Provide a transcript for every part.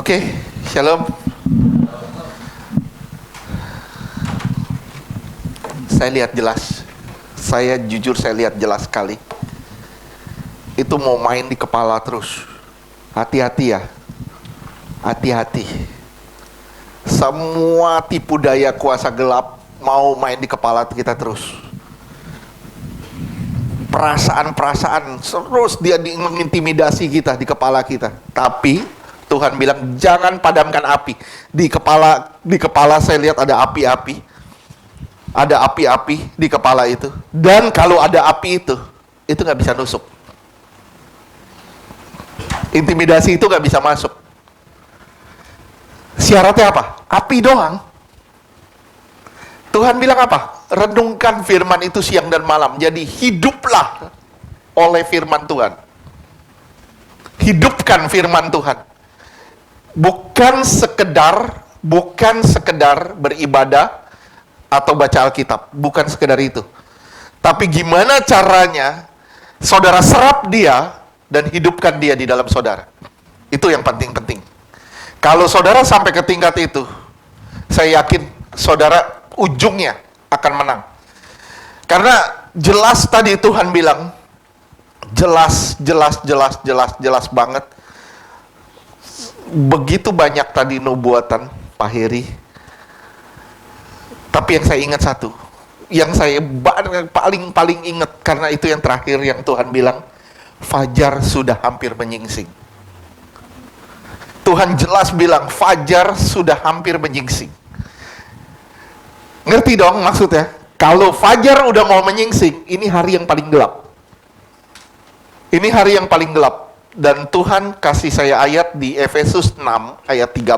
Oke, shalom. Saya lihat jelas. Saya jujur lihat jelas sekali. Itu mau main di kepala terus. Hati-hati ya. Hati-hati. Semua tipu daya kuasa gelap mau main di kepala kita terus. Perasaan-perasaan terus dia mengintimidasi kita di kepala kita. Tapi Tuhan bilang jangan padamkan api. Di kepala saya lihat ada api-api. Ada api-api di kepala itu. Dan kalau ada api itu nggak bisa nusuk. Intimidasi itu nggak bisa masuk. Syaratnya apa? Api doang. Tuhan bilang apa? Renungkan firman itu siang dan malam. Jadi hiduplah oleh firman Tuhan. Hidupkan firman Tuhan. Bukan sekedar beribadah atau baca Alkitab. Bukan sekedar itu. Tapi gimana caranya saudara serap dia dan hidupkan dia di dalam saudara. Itu yang penting-penting. Kalau saudara sampai ke tingkat itu, saya yakin saudara ujungnya akan menang. Karena jelas tadi Tuhan bilang, jelas banget. Begitu banyak tadi nubuatan Pak Heri. Tapi yang saya ingat satu, yang saya paling ingat, karena itu yang terakhir yang Tuhan bilang, fajar sudah hampir menyingsing. Tuhan jelas bilang, fajar sudah hampir menyingsing. Ngerti dong maksudnya? Kalau fajar udah mau menyingsing, ini hari yang paling gelap. Ini hari yang paling gelap. Dan Tuhan kasih saya ayat di Efesus 6 ayat 13.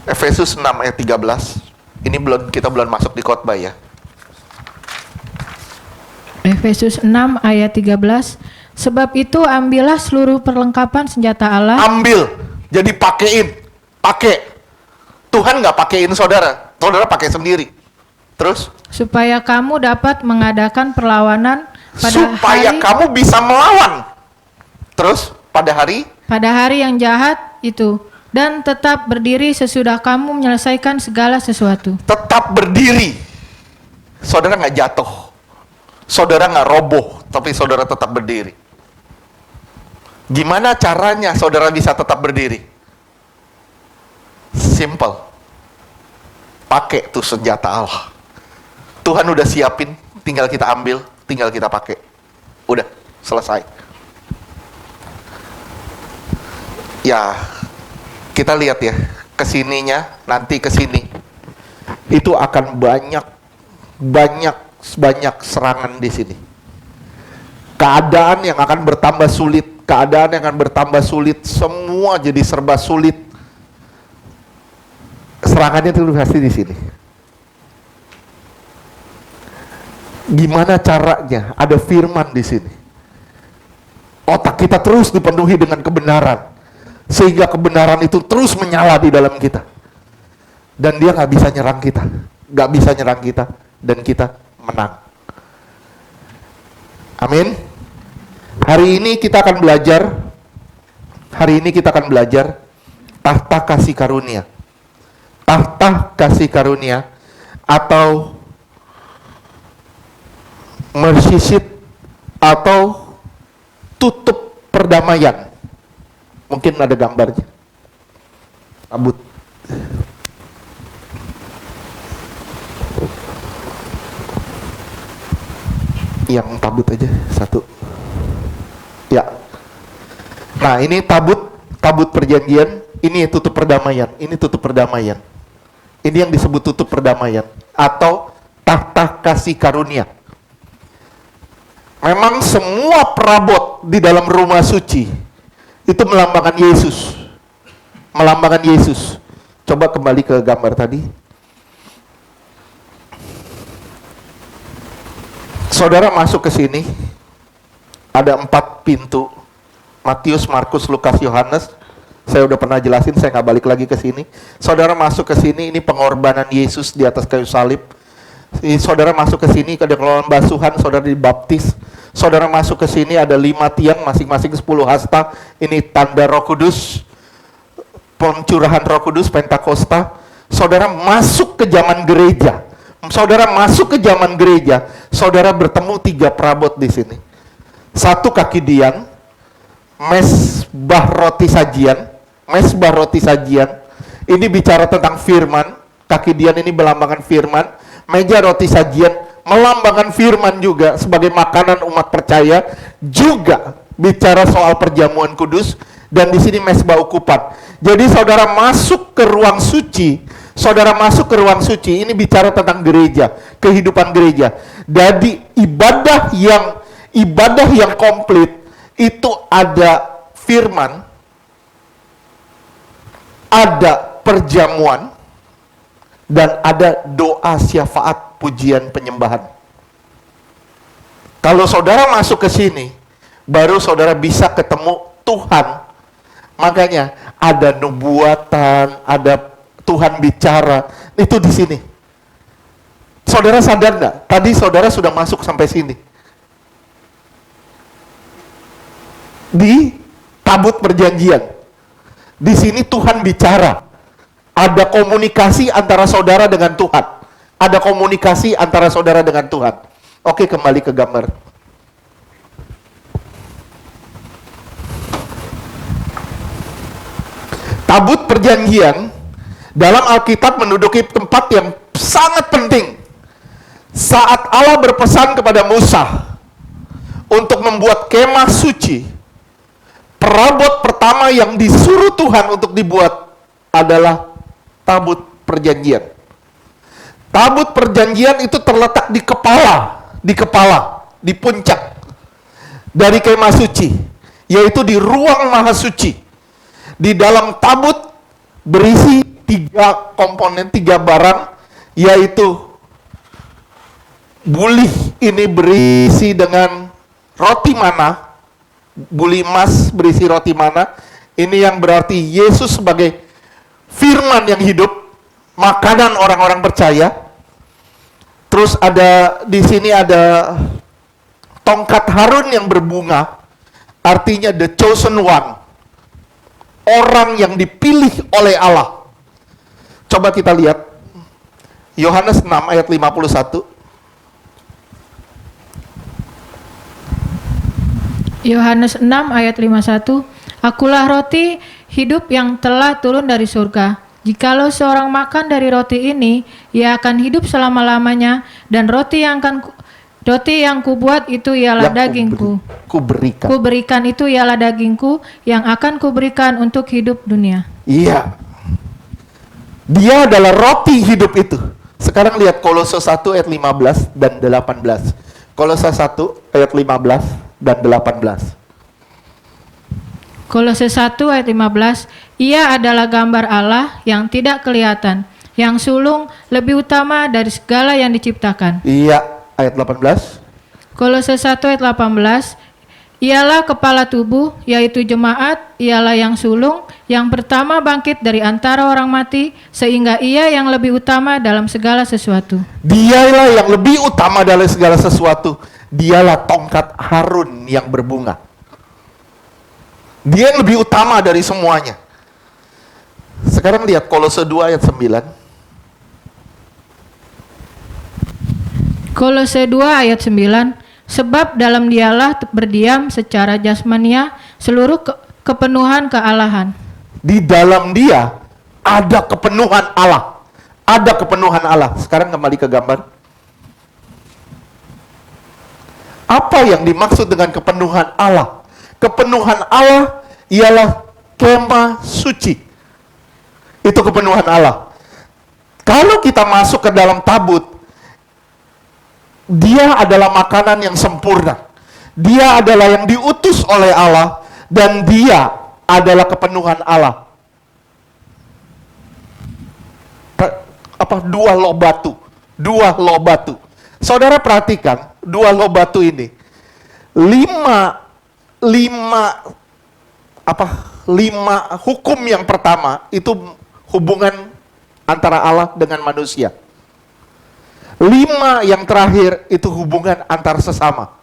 Efesus 6 ayat 13. Ini kita belum masuk di khotbah ya. Efesus 6 ayat 13. Sebab itu ambillah seluruh perlengkapan senjata Allah. Ambil. Jadi pakai. Tuhan nggak pakein saudara. Saudara pakai sendiri. Terus? Supaya kamu dapat mengadakan perlawanan supaya kamu bisa melawan. Terus pada hari yang jahat itu, dan tetap berdiri sesudah kamu menyelesaikan segala sesuatu. Tetap berdiri. Saudara nggak jatuh. Saudara nggak roboh, tapi saudara tetap berdiri. Gimana caranya saudara bisa tetap berdiri? Simple. Pakai tuh senjata Allah. Tuhan udah siapin, tinggal kita ambil, tinggal kita pakai. Udah, selesai. Ya, kita lihat ya, kesininya, nanti kesini. Itu akan banyak serangan di sini. Keadaan yang akan bertambah sulit, semua jadi serba sulit. Serangannya itu pasti di sini. Gimana caranya? Ada firman di sini. Otak kita terus dipenuhi dengan kebenaran, sehingga kebenaran itu terus menyala di dalam kita. Dan dia nggak bisa nyerang kita, dan kita menang. Amin. Hari ini kita akan belajar tahta kasih karunia. Tahta kasih karunia atau mercy seat atau tutup perdamaian. Mungkin ada gambarnya. Tabut. Yang tabut aja satu. Ya. Nah, ini tabut perjanjian, ini tutup perdamaian, ini tutup perdamaian. Ini yang disebut tutup perdamaian atau tahta kasih karunia. Memang semua perabot di dalam rumah suci itu melambangkan Yesus. Melambangkan Yesus. Coba kembali ke gambar tadi. Saudara masuk ke sini, ada 4 pintu. Matius, Markus, Lukas, Yohanes. Saya udah pernah jelasin, saya nggak balik lagi ke sini. Saudara masuk ke sini, ini pengorbanan Yesus di atas kayu salib. Saudara masuk ke sini, ada kelolosan basuhan, saudara dibaptis. Saudara masuk ke sini, ada 5 tiang, masing-masing 10 hasta. Ini tanda Roh Kudus. pencurahan Roh Kudus, Pentakosta, saudara masuk ke zaman gereja. Saudara masuk ke zaman gereja, saudara bertemu 3 perabot di sini. 1 kaki dian, mesbah roti sajian, ini bicara tentang firman, kaki dian ini melambangkan firman, meja roti sajian melambangkan firman juga sebagai makanan umat percaya, juga bicara soal perjamuan kudus, dan di sini mesbah ukupan. Jadi saudara masuk ke ruang suci, ini bicara tentang gereja, kehidupan gereja. Jadi ibadah yang komplit itu ada firman, ada perjamuan, dan ada doa syafaat, pujian, penyembahan. Kalau saudara masuk ke sini, baru saudara bisa ketemu Tuhan. Makanya ada nubuatan, ada Tuhan bicara, itu di sini. Saudara sadar nggak? Tadi saudara sudah masuk sampai sini. Di tabut perjanjian. Di sini Tuhan bicara. Ada komunikasi antara saudara dengan Tuhan. Ada komunikasi antara saudara dengan Tuhan. Oke, kembali ke gambar. Tabut perjanjian dalam Alkitab menduduki tempat yang sangat penting. Saat Allah berpesan kepada Musa untuk membuat kemah suci, perabot pertama yang disuruh Tuhan untuk dibuat adalah tabut perjanjian. Tabut perjanjian itu terletak di puncak dari kemah suci, yaitu di ruang maha suci. Di dalam tabut berisi 3 komponen, 3 barang, yaitu buli ini berisi dengan roti mana, buli emas berisi roti mana, ini yang berarti Yesus sebagai firman yang hidup, makanan orang-orang percaya. Terus ada di sini ada tongkat Harun yang berbunga, artinya the chosen one, orang yang dipilih oleh Allah. Coba kita lihat Yohanes 6 ayat 51. Yohanes 6 ayat 51. Akulah roti hidup yang telah turun dari surga. Jikalau seorang makan dari roti ini, ia akan hidup selama-lamanya, dan roti yang kubuat itu ialah dagingku. Kuberikan itu ialah dagingku yang akan kuberikan untuk hidup dunia. Iya. Dia adalah roti hidup itu. Sekarang lihat Kolose 1 ayat 15 dan 18. Kolose 1 ayat 15 dan 18. Kolose 1 ayat 15. Ia adalah gambar Allah yang tidak kelihatan, yang sulung lebih utama dari segala yang diciptakan. Iya, ayat 18. Kolose 1 ayat 18. Ialah kepala tubuh, yaitu jemaat, ialah yang sulung, yang pertama bangkit dari antara orang mati, sehingga ia yang lebih utama dalam segala sesuatu. Dialah yang lebih utama dalam segala sesuatu. Dialah tongkat Harun yang berbunga. Dia yang lebih utama dari semuanya. Sekarang lihat Kolose 2 ayat 9. Kolose 2 ayat 9. Sebab dalam dialah berdiam secara jasmania seluruh kepenuhan kealahan. Di dalam dia ada kepenuhan Allah. Ada kepenuhan Allah. Sekarang kembali ke gambar. Apa yang dimaksud dengan kepenuhan Allah? Kepenuhan Allah ialah kemah suci. Itu kepenuhan Allah. Kalau kita masuk ke dalam tabut, dia adalah makanan yang sempurna. Dia adalah yang diutus oleh Allah, dan dia adalah kepenuhan Allah. Dua loh batu. Saudara perhatikan, 2 loh batu ini. 5 hukum yang pertama itu hubungan antara Allah dengan manusia. 5 yang terakhir itu hubungan antar sesama.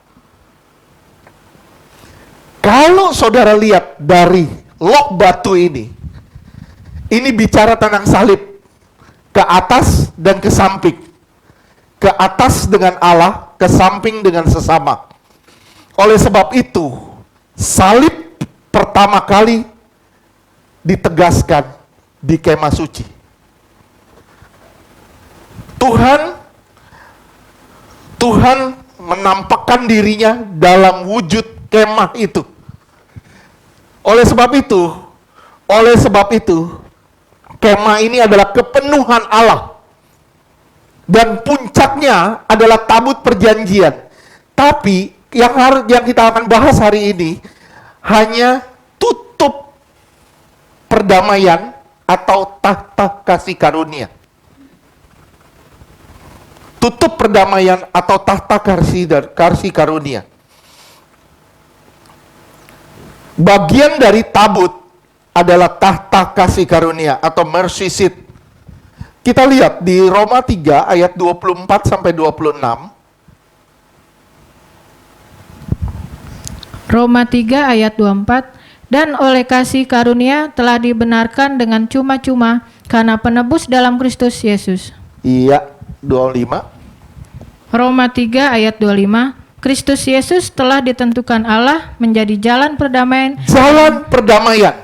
Kalau saudara lihat dari loh batu ini, Ini bicara tentang salib. Ke atas dan ke samping. Ke atas dengan Allah, ke samping dengan sesama. Oleh sebab itu, salib pertama kali ditegaskan di kemah suci. Tuhan menampakkan dirinya dalam wujud kemah itu. Oleh sebab itu, kemah ini adalah kepenuhan Allah. Dan puncaknya adalah tabut perjanjian. Tapi yang kita akan bahas hari ini hanya tutup perdamaian atau tahta kasih karunia. Tutup perdamaian atau tahta kasih karunia. Bagian dari tabut adalah tahta kasih karunia atau mercy seat. Kita lihat di Roma 3 ayat 24 sampai 26. Roma 3 ayat 24, dan oleh kasih karunia telah dibenarkan dengan cuma-cuma karena penebus dalam Kristus Yesus. Iya, 25. Roma 3 ayat 25, Kristus Yesus telah ditentukan Allah menjadi jalan perdamaian. Jalan perdamaian.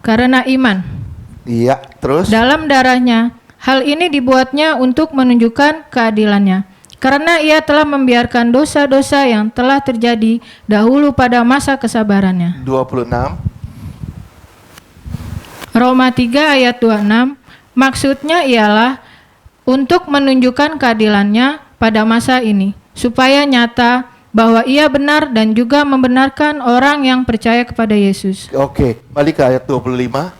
Karena iman. Iya, terus. Dalam darahnya, hal ini dibuatnya untuk menunjukkan keadilannya. Karena ia telah membiarkan dosa-dosa yang telah terjadi dahulu pada masa kesabarannya. 26. Roma 3 ayat 26, maksudnya ialah untuk menunjukkan keadilannya pada masa ini, supaya nyata bahwa ia benar dan juga membenarkan orang yang percaya kepada Yesus. Oke, balik ke ayat 25.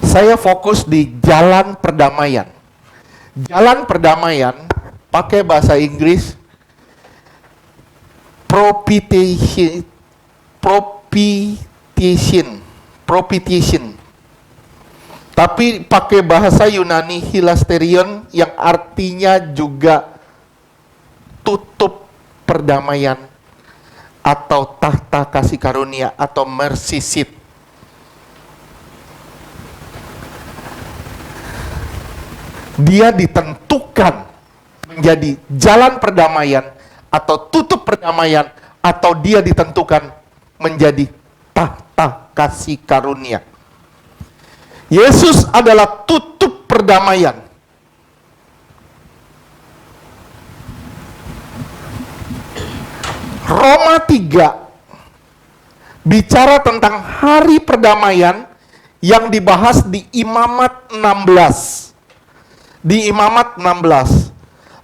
Saya fokus di jalan perdamaian. Jalan perdamaian pakai bahasa Inggris propitiation. Tapi pakai bahasa Yunani hilasterion yang artinya juga tutup perdamaian atau tahta kasih karunia atau mercy seat. Dia ditentukan menjadi jalan perdamaian atau tutup perdamaian, atau dia ditentukan menjadi tahta kasih karunia. Yesus adalah tutup perdamaian. Roma 3 bicara tentang hari perdamaian yang dibahas di Imamat 16. Di Imamat 16.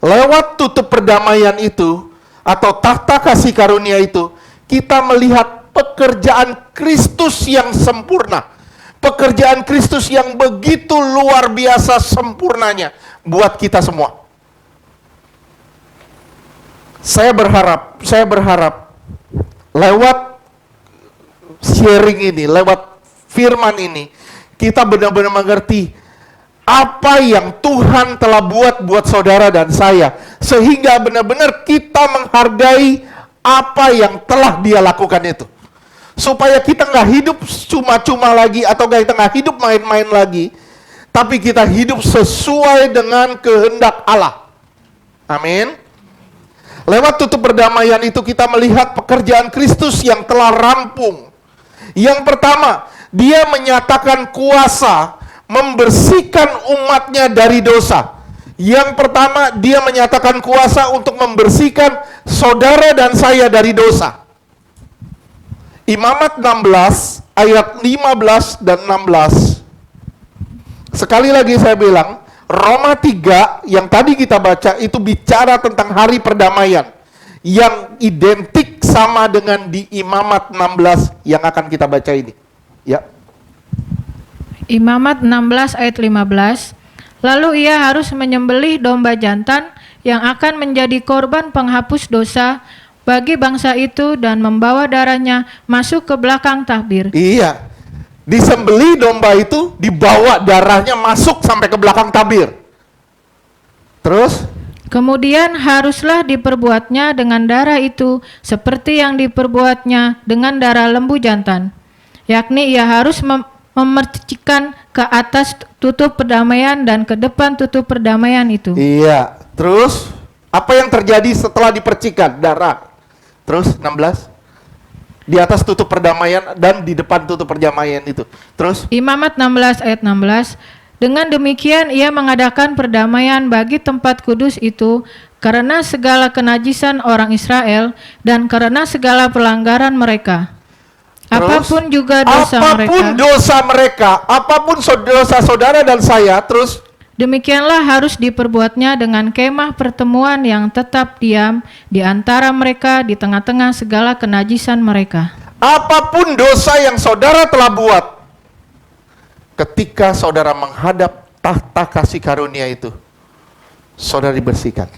Lewat tutup perdamaian itu atau tahta kasih karunia itu, kita melihat pekerjaan Kristus yang sempurna. Pekerjaan Kristus yang begitu luar biasa sempurnanya buat kita semua. Saya berharap lewat sharing ini, lewat firman ini, kita benar-benar mengerti apa yang Tuhan telah buat saudara dan saya, sehingga benar-benar kita menghargai apa yang telah Dia lakukan itu. Supaya kita nggak hidup cuma-cuma lagi, atau kita nggak hidup main-main lagi, tapi kita hidup sesuai dengan kehendak Allah. Amin. Lewat tutup perdamaian itu kita melihat pekerjaan Kristus yang telah rampung. Yang pertama, Dia menyatakan kuasa membersihkan umatnya dari dosa. Yang pertama, Dia menyatakan kuasa untuk membersihkan saudara dan saya dari dosa. Imamat 16 ayat 15 dan 16. Sekali lagi saya bilang, Roma 3 yang tadi kita baca itu bicara tentang hari perdamaian yang identik sama dengan di Imamat 16 yang akan kita baca ini. Ya. Imamat 16 ayat 15. Lalu ia harus menyembelih domba jantan yang akan menjadi korban penghapus dosa bagi bangsa itu dan membawa darahnya masuk ke belakang tabir. Iya. Disembelih domba itu, dibawa darahnya masuk sampai ke belakang tabir. Terus? Kemudian haruslah diperbuatnya dengan darah itu seperti yang diperbuatnya dengan darah lembu jantan. yakni ia harus memercikan ke atas tutup perdamaian dan ke depan tutup perdamaian itu. Iya. Terus apa yang terjadi setelah dipercikan? Darah. Terus 16. Di atas tutup perdamaian dan di depan tutup perdamaian itu. Terus Imamat 16 ayat 16. Dengan demikian ia mengadakan perdamaian bagi tempat kudus itu karena segala kenajisan orang Israel dan karena segala pelanggaran mereka. Terus, Apapun juga dosa mereka, apapun dosa saudara dan saya, terus demikianlah harus diperbuatnya dengan kemah pertemuan yang tetap diam di antara mereka di tengah-tengah segala kenajisan mereka. apapun dosa yang saudara telah buat, ketika saudara menghadap tahta kasih karunia itu, saudara dibersihkan.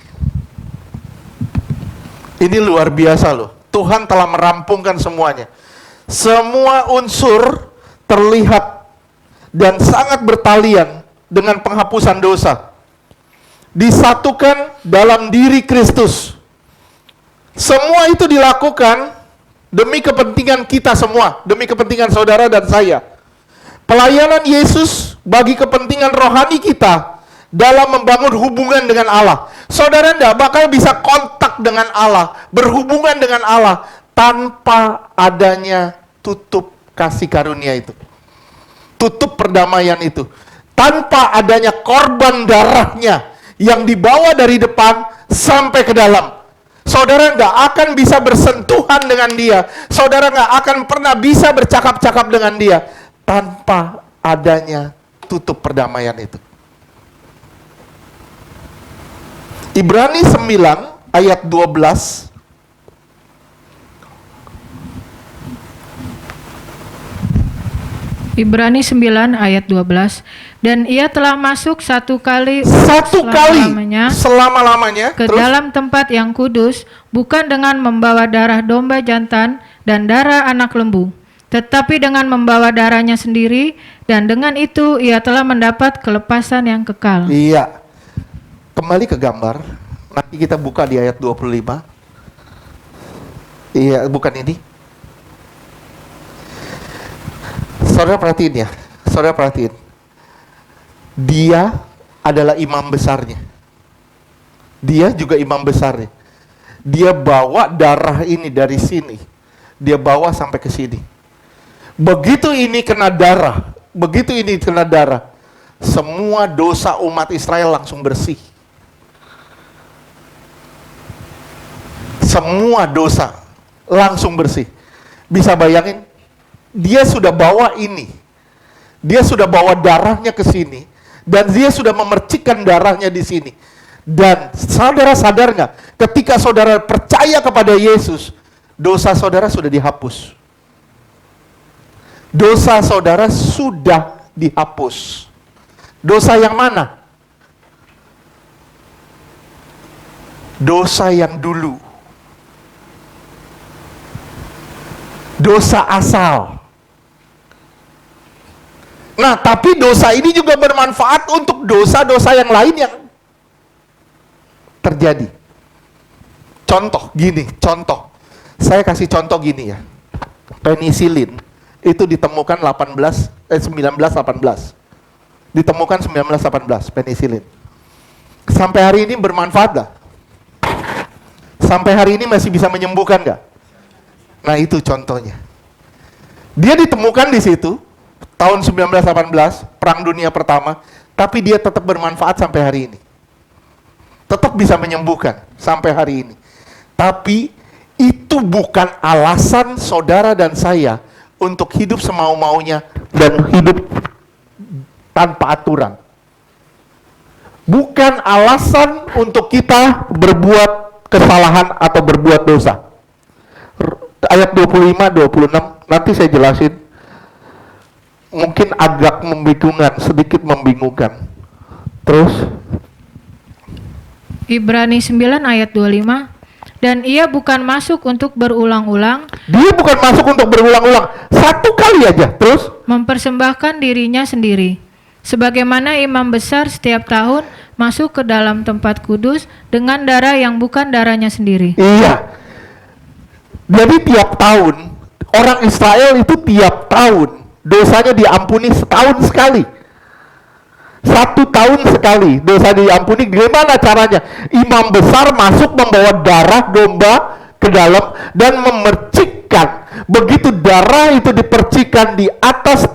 Ini luar biasa loh. Tuhan telah merampungkan semuanya. Semua unsur terlihat dan sangat bertalian dengan penghapusan dosa. Disatukan dalam diri Kristus. Semua itu dilakukan demi kepentingan kita semua, demi kepentingan saudara dan saya. Pelayanan Yesus bagi kepentingan rohani kita dalam membangun hubungan dengan Allah. Saudara tidak bakal bisa kontak dengan Allah, berhubungan dengan Allah, tanpa adanya tutup kasih karunia itu. Tutup perdamaian itu. Tanpa adanya korban darahnya yang dibawa dari depan sampai ke dalam. Saudara nggak akan bisa bersentuhan dengan dia. Saudara nggak akan pernah bisa bercakap-cakap dengan dia tanpa adanya tutup perdamaian itu. Ibrani 9 ayat 12. Ibrani 9 ayat 12. Dan ia telah masuk satu kali selama-lamanya ke dalam tempat yang kudus, bukan dengan membawa darah domba jantan dan darah anak lembu, tetapi dengan membawa darahnya sendiri, dan dengan itu ia telah mendapat kelepasan yang kekal. Iya. Kembali ke gambar. Nanti kita buka di ayat 25. Iya, bukan ini. Saudara perhatiin ya. Saudara perhatiin. Dia adalah imam besarnya. Dia juga imam besarnya. Dia bawa darah ini dari sini. Dia bawa sampai ke sini. Begitu ini kena darah, semua dosa umat Israel langsung bersih. Semua dosa langsung bersih. Bisa bayangin? Dia sudah bawa ini. Dia sudah bawa darahnya ke sini. Dan dia sudah memercikkan darahnya di sini. Dan saudara sadar nggak? Ketika saudara percaya kepada Yesus, dosa saudara sudah dihapus. Dosa saudara sudah dihapus. Dosa yang mana? Dosa yang dulu. Dosa asal. Nah, tapi dosa ini juga bermanfaat untuk dosa-dosa yang lain yang terjadi. Contoh. Saya kasih contoh gini ya. Penisilin itu ditemukan 1918. Ditemukan 1918 penisilin. Sampai hari ini bermanfaat gak? Sampai hari ini masih bisa menyembuhkan gak? Nah, itu contohnya. Dia ditemukan di situ tahun 1918, Perang Dunia Pertama, tapi dia tetap bermanfaat sampai hari ini. Tetap bisa menyembuhkan sampai hari ini. Tapi itu bukan alasan saudara dan saya untuk hidup semau-maunya dan hidup tanpa aturan. Bukan alasan untuk kita berbuat kesalahan atau berbuat dosa. Ayat 25, 26, nanti saya jelasin. Mungkin agak sedikit membingungkan. Terus Ibrani 9 ayat 25. Dan ia bukan masuk untuk berulang-ulang. Dia bukan masuk untuk berulang-ulang. Satu kali aja. Terus mempersembahkan dirinya sendiri. Sebagaimana imam besar setiap tahun masuk ke dalam tempat kudus dengan darah yang bukan darahnya sendiri. Iya. Jadi tiap tahun orang Israel itu tiap tahun dosanya diampuni setahun sekali. 1 tahun sekali dosa diampuni. Gimana caranya? Imam besar masuk membawa darah domba ke dalam dan memercikkan. Begitu darah itu dipercikkan di atas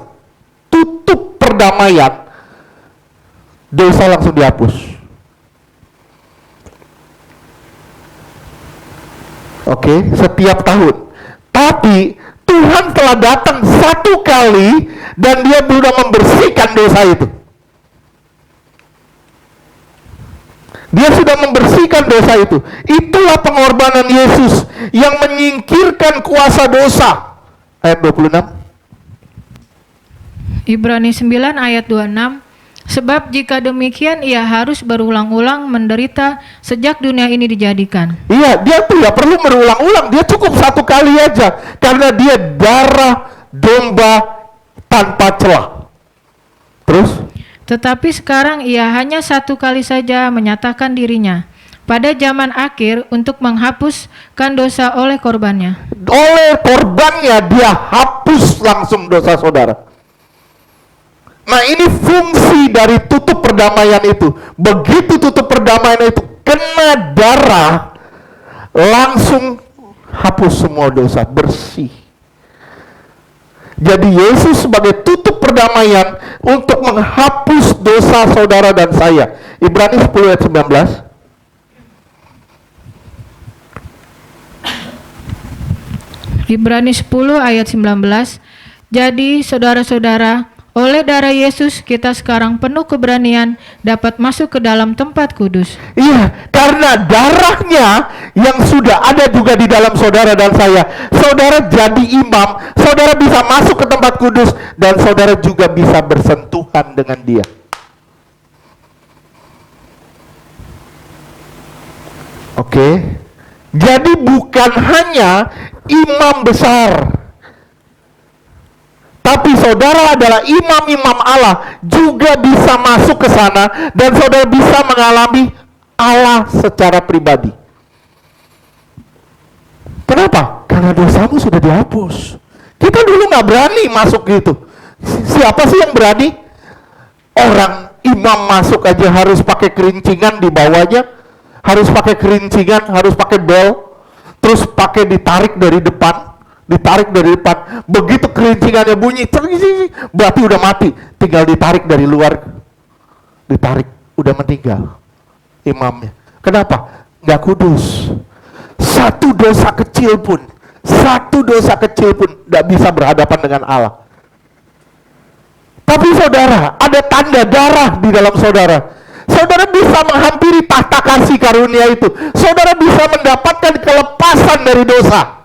tutup perdamaian, dosa langsung dihapus. Oke, setiap tahun. Tapi Tuhan telah datang 1 kali dan dia sudah membersihkan dosa itu. Dia sudah membersihkan dosa itu. Itulah pengorbanan Yesus yang menyingkirkan kuasa dosa. Ayat 26. Ibrani 9 ayat 26. Sebab jika demikian ia harus berulang-ulang menderita sejak dunia ini dijadikan. Iya, dia tidak perlu berulang-ulang. Dia cukup 1 kali aja. Karena dia darah domba tanpa celah. Terus? Tetapi sekarang ia hanya 1 kali saja menyatakan dirinya pada zaman akhir untuk menghapuskan dosa oleh korbannya. Oleh korbannya dia hapus langsung dosa saudara. Nah, ini fungsi dari tutup perdamaian itu. Begitu tutup perdamaian itu kena darah, langsung hapus semua dosa, bersih. Jadi Yesus sebagai tutup perdamaian untuk menghapus dosa saudara dan saya. Ibrani 10 ayat 19. Ibrani 10 ayat 19. Jadi saudara-saudara, oleh darah Yesus kita sekarang penuh keberanian dapat masuk ke dalam tempat kudus. Iya, karena darahnya yang sudah ada juga di dalam saudara dan saya. Saudara jadi imam, saudara bisa masuk ke tempat kudus dan saudara juga bisa bersentuhan dengan dia. Oke. Jadi bukan hanya imam besar, tapi saudara adalah imam-imam Allah, juga bisa masuk ke sana dan saudara bisa mengalami Allah secara pribadi. Kenapa? Karena dosamu sudah dihapus. Kita dulu nggak berani masuk gitu. Siapa sih yang berani? Orang imam masuk aja harus pakai kerincingan di bawahnya, harus pakai kerincingan, harus pakai bel, terus pakai ditarik dari depan. Begitu kerincingannya bunyi, berarti udah mati. Tinggal ditarik dari luar, udah meninggal imamnya. Kenapa? Nggak kudus. Satu dosa kecil pun nggak bisa berhadapan dengan Allah. Tapi saudara, ada tanda darah di dalam saudara. Saudara bisa menghampiri tahta kasih karunia itu. Saudara bisa mendapatkan kelepasan dari dosa.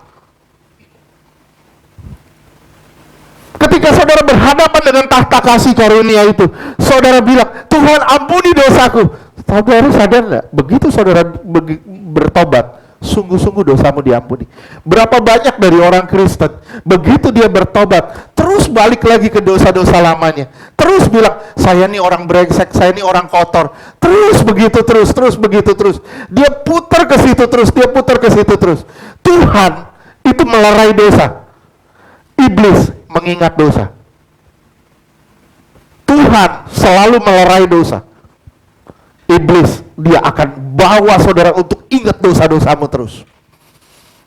Ketika saudara berhadapan dengan tahta kasih karunia itu, saudara bilang, Tuhan ampuni dosaku. Saudara sadar nggak? Begitu saudara bertobat, sungguh-sungguh dosamu diampuni. Berapa banyak dari orang Kristen, begitu dia bertobat, terus balik lagi ke dosa-dosa lamanya. Terus bilang, saya ini orang brengsek, saya ini orang kotor. Terus begitu terus. Dia putar ke situ terus. Tuhan itu melerai dosa. Iblis mengingat dosa. Tuhan selalu melerai dosa. Iblis, dia akan bawa saudara untuk ingat dosa-dosamu terus.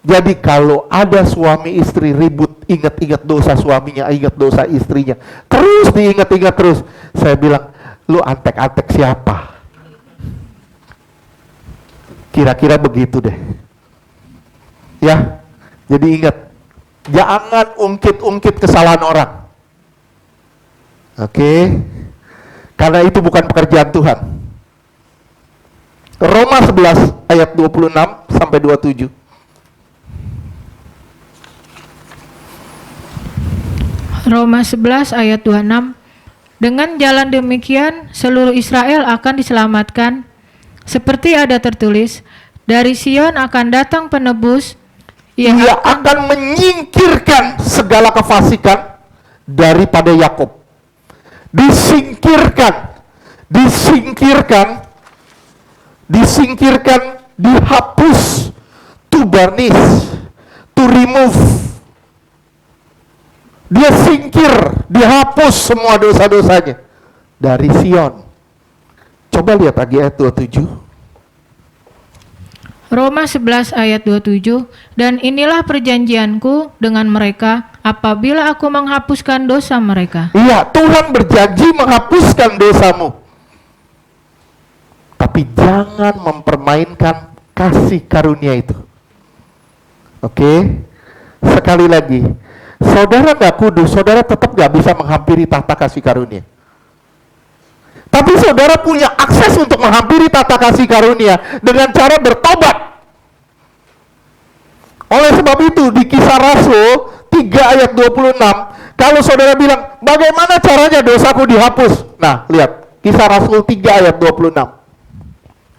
Jadi kalau ada suami istri ribut, ingat-ingat dosa suaminya, ingat dosa istrinya, terus diingat-ingat terus. Saya bilang, lu antek-antek siapa? Kira-kira begitu deh. Ya, jadi ingat, jangan ungkit-ungkit kesalahan orang. Oke? Karena itu bukan pekerjaan Tuhan. Roma 11 ayat 26 sampai 27. Roma 11 ayat 26. Dengan jalan demikian seluruh Israel akan diselamatkan, seperti ada tertulis, dari Sion akan datang penebus. Ia akan menyingkirkan segala kefasikan daripada Yakub. Disingkirkan, dihapus, to banish, to remove. Dia singkir, dihapus semua dosa-dosanya dari Sion. Coba lihat lagi ayat 27. Roma 11 ayat 27, dan inilah perjanjianku dengan mereka apabila aku menghapuskan dosa mereka. Iya, Tuhan berjanji menghapuskan dosamu. Tapi jangan mempermainkan kasih karunia itu. Oke? Sekali lagi, saudara nggak kudus, saudara tetap nggak bisa menghampiri tahta kasih karunia. Tapi saudara punya akses untuk menghampiri tahta kasih karunia dengan cara bertobat. Oleh sebab itu di Kisah Rasul 3 ayat 26, kalau saudara bilang, bagaimana caranya dosaku dihapus? Nah, lihat, Kisah Rasul 3 ayat 26.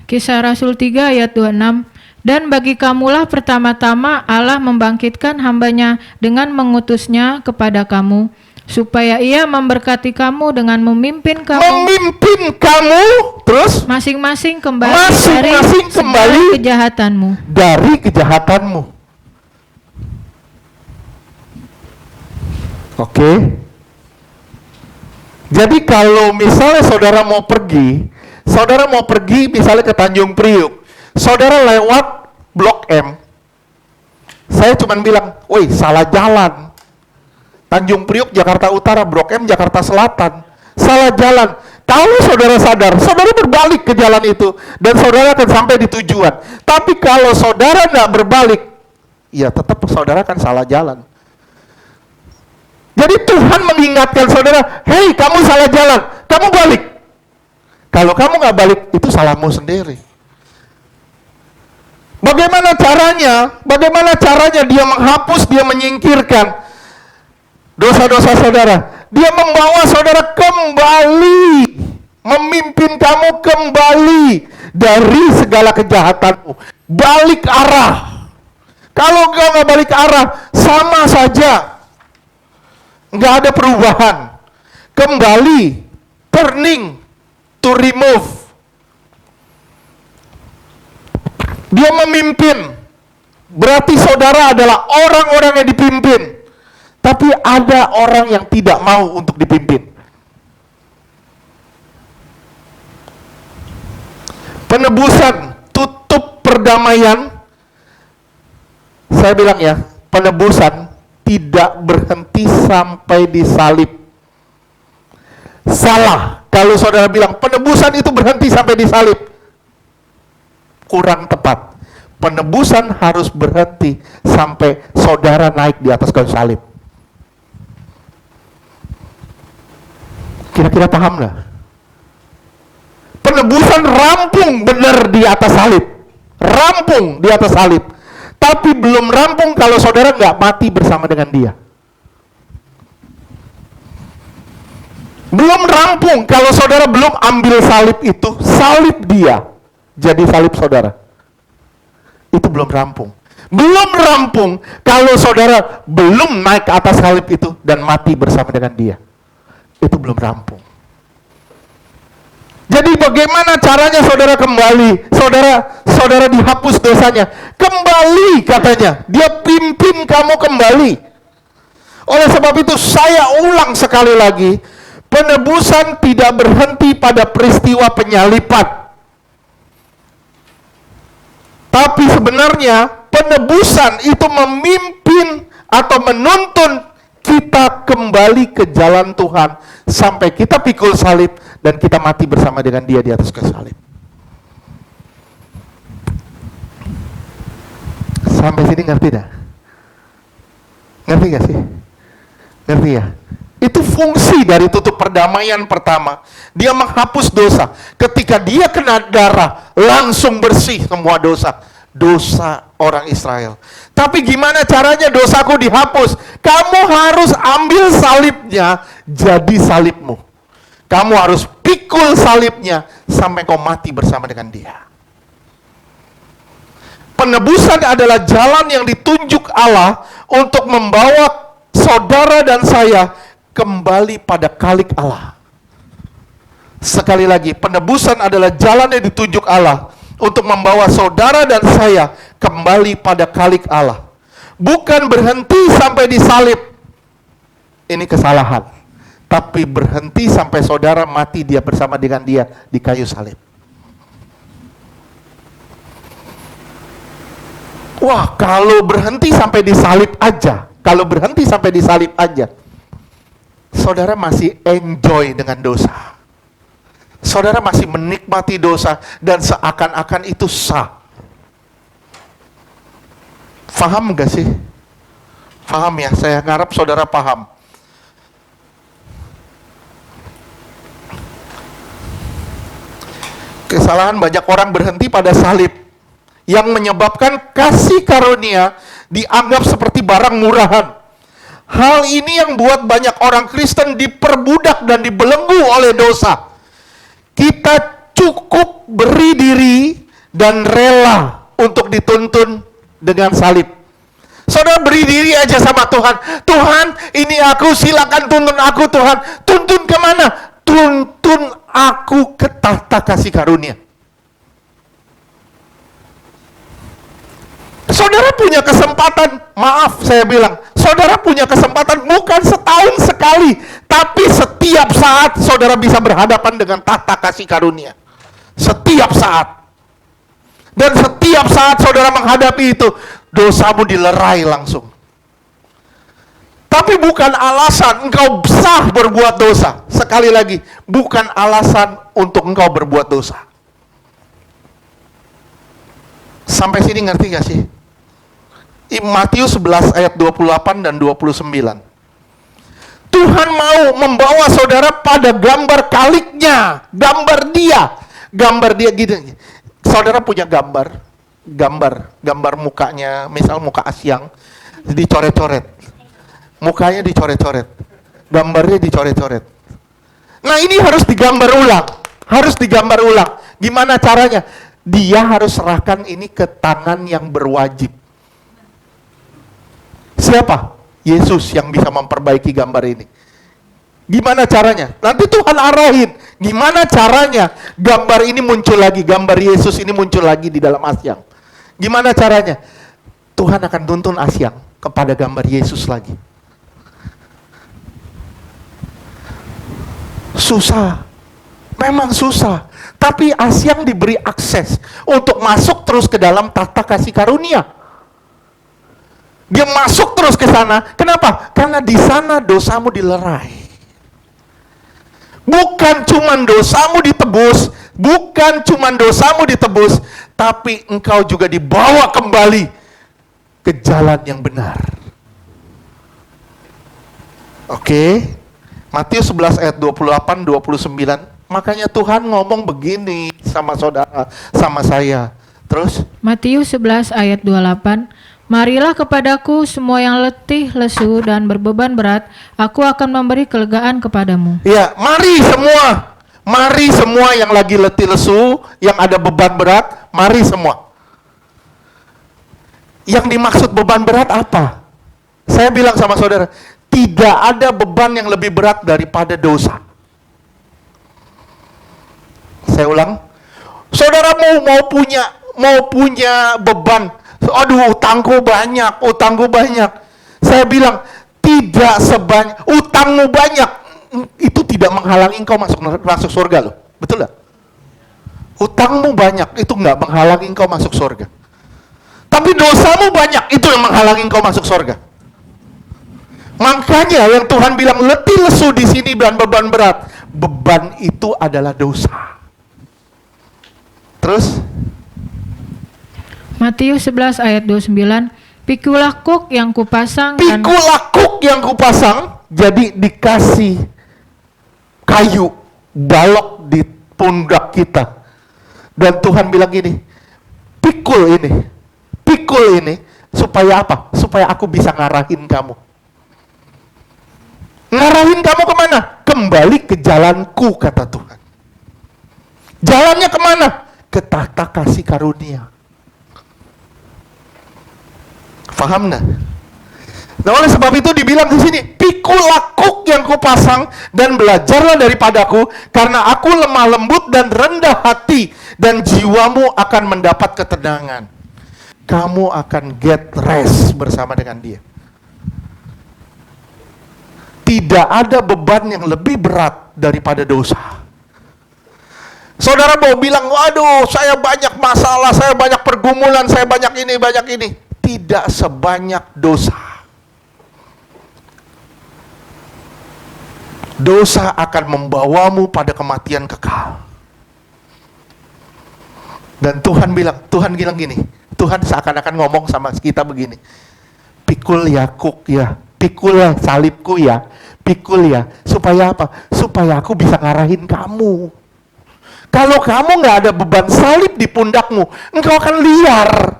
Kisah Rasul 3 ayat 26, dan bagi kamulah pertama-tama Allah membangkitkan hambanya dengan mengutusnya kepada kamu, supaya ia memberkati kamu dengan memimpin kamu Terus masing-masing kembali Masing-masing dari kembali segala kejahatanmu. dari kejahatanmu. Oke. Jadi kalau misalnya saudara mau pergi misalnya ke Tanjung Priuk, saudara lewat Blok M, saya cuman bilang, woi salah jalan. Tanjung Priuk Jakarta Utara, Blok M Jakarta Selatan, salah jalan. Kalau saudara sadar, saudara berbalik ke jalan itu dan saudara akan sampai di tujuan. Tapi kalau saudara nggak berbalik, ya tetap saudara akan salah jalan. Jadi Tuhan mengingatkan saudara, hei kamu salah jalan, kamu balik. Kalau kamu nggak balik, itu salahmu sendiri. Bagaimana caranya? Bagaimana caranya dia menghapus, dia menyingkirkan dosa-dosa saudara? Dia membawa saudara kembali, memimpin kamu kembali dari segala kejahatanmu. Balik arah. Kalau kau nggak balik arah, sama saja. Nggak ada perubahan. Kembali, turning, to remove. Dia memimpin. Berarti saudara adalah orang-orang yang dipimpin. Tapi ada orang yang tidak mau untuk dipimpin. Penebusan, tutup perdamaian. Saya bilang ya, penebusan tidak berhenti sampai disalib. Salah kalau saudara bilang penebusan itu berhenti sampai disalib. Kurang tepat. Penebusan harus berhenti sampai saudara naik di atas kayu salib. Kira-kira paham nggak? Penebusan rampung benar di atas salib. Rampung di atas salib. Tapi belum rampung kalau saudara nggak mati bersama dengan dia. Belum rampung kalau saudara belum ambil salib itu, salib dia jadi salib saudara. Itu belum rampung. Belum rampung kalau saudara belum naik ke atas salib itu dan mati bersama dengan dia. Itu belum rampung. Jadi bagaimana caranya saudara kembali? Saudara dihapus dosanya. Kembali katanya. Dia pimpin kamu kembali. Oleh sebab itu saya ulang sekali lagi. Penebusan tidak berhenti pada peristiwa penyalipan. Tapi sebenarnya penebusan itu memimpin atau menuntun kita kembali ke jalan Tuhan sampai kita pikul salib dan kita mati bersama dengan dia di atas kayu salib. Sampai sini ngerti dah? Ngerti gak sih? Ngerti ya? Itu fungsi dari tutup perdamaian pertama. Dia menghapus dosa. Ketika dia kena darah, langsung bersih semua dosa. Dosa orang Israel. Tapi gimana caranya dosaku dihapus? Kamu harus ambil salibnya jadi salibmu. Kamu harus pikul salibnya sampai kau mati bersama dengan dia. Penebusan adalah jalan yang ditunjuk Allah untuk membawa saudara dan saya kembali pada kalik Allah. Sekali lagi, penebusan adalah jalan yang ditunjuk Allah untuk membawa saudara dan saya kembali pada kalik Allah. Bukan berhenti sampai disalib. ini kesalahan. Tapi berhenti sampai saudara mati dia bersama dengan dia di kayu salib. Wah, kalau berhenti sampai disalib aja, saudara masih enjoy dengan dosa. Saudara masih menikmati dosa dan seakan-akan itu sah. Paham gak sih? Paham ya? Saya harap saudara paham. Kesalahan banyak orang berhenti pada salib, yang menyebabkan kasih karunia dianggap seperti barang murahan. Hal ini yang buat banyak orang Kristen diperbudak dan dibelenggu oleh dosa. Kita cukup beri diri dan rela untuk dituntun dengan salib. Saudara beri diri aja sama Tuhan. Tuhan, ini aku, silakan tuntun aku Tuhan. Tuntun kemana? Tuntun aku ke tahta kasih karunia. Saudara punya kesempatan, maaf saya bilang, saudara punya kesempatan bukan setahun sekali, tapi setiap saat saudara bisa berhadapan dengan tahta kasih karunia. Setiap saat. Dan setiap saat saudara menghadapi itu, dosamu dilerai langsung. Tapi bukan alasan engkau sah berbuat dosa. Sekali lagi, bukan alasan untuk engkau berbuat dosa. Sampai sini ngerti gak sih? Matius 11 ayat 28 dan 29. Tuhan mau membawa saudara pada gambar kaliknya, gambar dia gitu. Saudara punya gambar mukanya, misal muka Asyang dicoret-coret. Mukanya dicoret-coret. Gambarnya dicoret-coret. Nah, ini harus digambar ulang. Gimana caranya? Dia harus serahkan ini ke tangan yang berwajib. Siapa? Yesus yang bisa memperbaiki gambar ini. Gimana caranya? Nanti Tuhan arahin. Gimana caranya gambar ini muncul lagi, gambar Yesus ini muncul lagi di dalam Asyang. Gimana caranya? Tuhan akan tuntun Asyang kepada gambar Yesus lagi. Susah. Memang susah. Tapi Asyang diberi akses untuk masuk terus ke dalam tahta kasih karunia. Dia masuk terus ke sana. Kenapa? Karena di sana dosamu dilerai. Bukan cuma dosamu ditebus, tapi engkau juga dibawa kembali ke jalan yang benar. Oke. Matius 11 ayat 28 29. Makanya Tuhan ngomong begini sama saudara, sama saya. Terus Matius 11 ayat 28. Marilah kepadaku semua yang letih, lesu, dan berbeban berat, aku akan memberi kelegaan kepadamu. Ya, mari semua yang lagi letih lesu, yang ada beban berat, mari semua. Yang dimaksud beban berat apa? Saya bilang sama saudara, tidak ada beban yang lebih berat daripada dosa. Saya ulang, saudara mau punya beban. Aduh, utangku banyak. Saya bilang, tidak sebanyak, utangmu banyak, itu tidak menghalangi engkau masuk surga loh. Betul gak? Utangmu banyak, itu nggak menghalangi engkau masuk surga. Tapi dosamu banyak, itu yang menghalangi engkau masuk surga. Makanya yang Tuhan bilang, letih lesu di sini dan beban berat. Beban itu adalah dosa. Terus? Matius 11 ayat 29. Pikulah kuk yang kupasang. Jadi dikasih kayu, balok di pundak kita. Dan Tuhan bilang gini, pikul ini, supaya apa? Supaya aku bisa ngarahin kamu. Ngarahin kamu kemana? Kembali ke jalanku, kata Tuhan. Jalannya kemana? Ke tahta kasih karunia. Paham nggak? Nah, oleh sebab itu dibilang di sini, pikulah kuk yang kupasang dan belajarlah daripadaku, karena aku lemah lembut dan rendah hati, dan jiwamu akan mendapat ketenangan. Kamu akan get rest bersama dengan Dia. tidak ada beban yang lebih berat daripada dosa. Saudara mau bilang, waduh saya banyak masalah, saya banyak pergumulan, saya banyak ini, banyak ini. Tidak sebanyak dosa. Dosa akan membawamu pada kematian kekal. Dan Tuhan bilang gini, Tuhan seakan-akan ngomong sama kita begini, pikul ya kuk ya, pikul ya salibku ya, pikul ya, supaya apa? Supaya aku bisa ngarahin kamu. Kalau kamu nggak ada beban salib di pundakmu, engkau akan liar.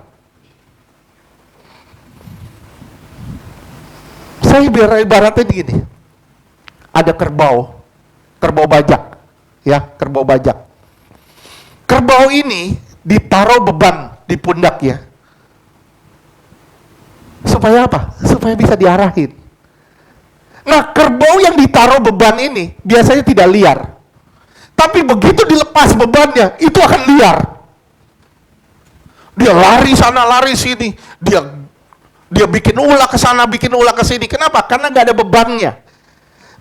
Saya ibaratnya gini, ada kerbau bajak, ya, kerbau bajak. Kerbau ini ditaruh beban di pundaknya. Supaya apa? Supaya bisa diarahin. Nah, kerbau yang ditaruh beban ini biasanya tidak liar. Tapi begitu dilepas bebannya, itu akan liar. Dia lari sana, lari sini. Dia bikin ulah ke sana, bikin ulah ke sini. Kenapa? Karena nggak ada bebannya.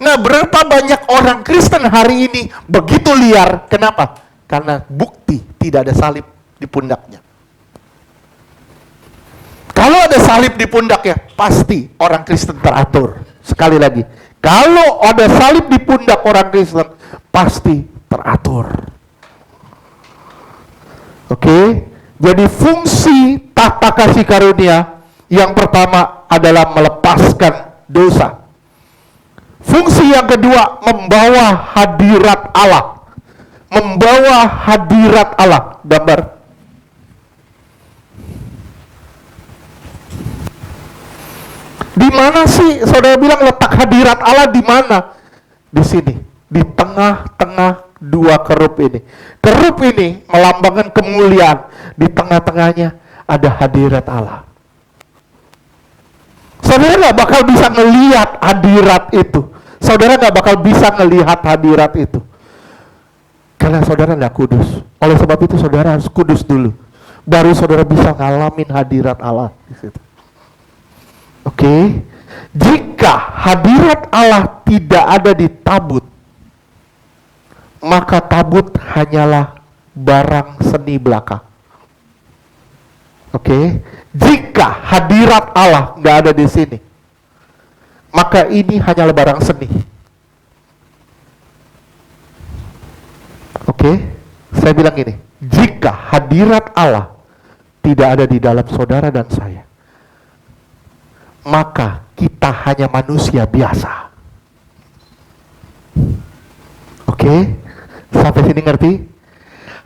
Nah, berapa banyak orang Kristen hari ini begitu liar. Kenapa? Karena bukti tidak ada salib di pundaknya. Kalau ada salib di pundaknya, pasti orang Kristen teratur. Sekali lagi, kalau ada salib di pundak orang Kristen, pasti teratur. Oke, jadi fungsi tahta kasih karunia yang pertama adalah melepaskan dosa. Fungsi yang kedua, membawa hadirat Allah. Membawa hadirat Allah. Gambar. Di mana sih saudara bilang letak hadirat Allah di mana? Di sini, di tengah-tengah dua kerup ini. Kerup ini melambangkan kemuliaan. Di tengah-tengahnya ada hadirat Allah. Saudara nggak bakal bisa ngelihat hadirat itu. Saudara nggak bakal bisa ngelihat hadirat itu. Karena saudara nggak kudus. Oleh sebab itu saudara harus kudus dulu. Baru saudara bisa ngalamin hadirat Allah di situ. Oke. Jika hadirat Allah tidak ada di tabut, maka tabut hanyalah barang seni belaka. Oke. Jika hadirat Allah nggak ada di sini, maka ini hanyalah barang seni. Oke, saya bilang gini, jika hadirat Allah tidak ada di dalam saudara dan saya, maka kita hanya manusia biasa. Oke, sampai sini ngerti?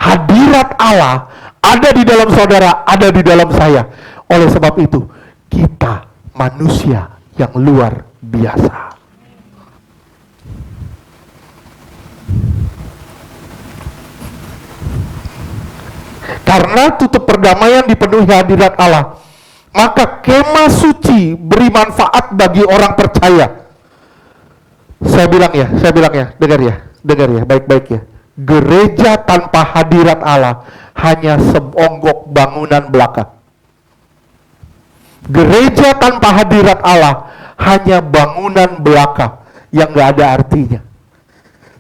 Hadirat Allah ada di dalam saudara, ada di dalam saya. Oleh sebab itu, kita manusia yang luar biasa. Karena tutup perdamaian dipenuhi hadirat Allah, maka kemah suci beri manfaat bagi orang percaya. Saya bilang ya, dengar ya, baik-baik ya. Gereja tanpa hadirat Allah hanya seonggok bangunan belaka. Gereja tanpa hadirat Allah hanya bangunan belaka yang gak ada artinya.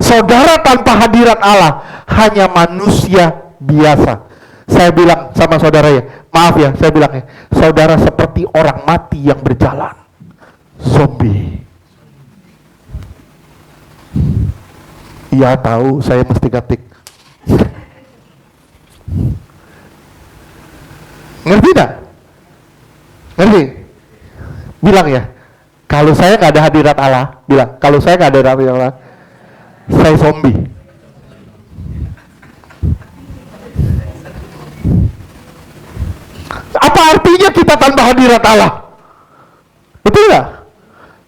Saudara tanpa hadirat Allah hanya manusia biasa. Saya bilang sama saudara ya, maaf ya, saya bilang ya, saudara seperti orang mati yang berjalan, zombie. Iya tahu, saya mesti ketik. Ngerti tak? Ngerti? Bilang ya, kalau saya nggak ada hadirat Allah, bilang, kalau saya nggak ada hadirat Allah, saya zombie. Apa artinya kita tanpa hadirat Allah? Betul nggak?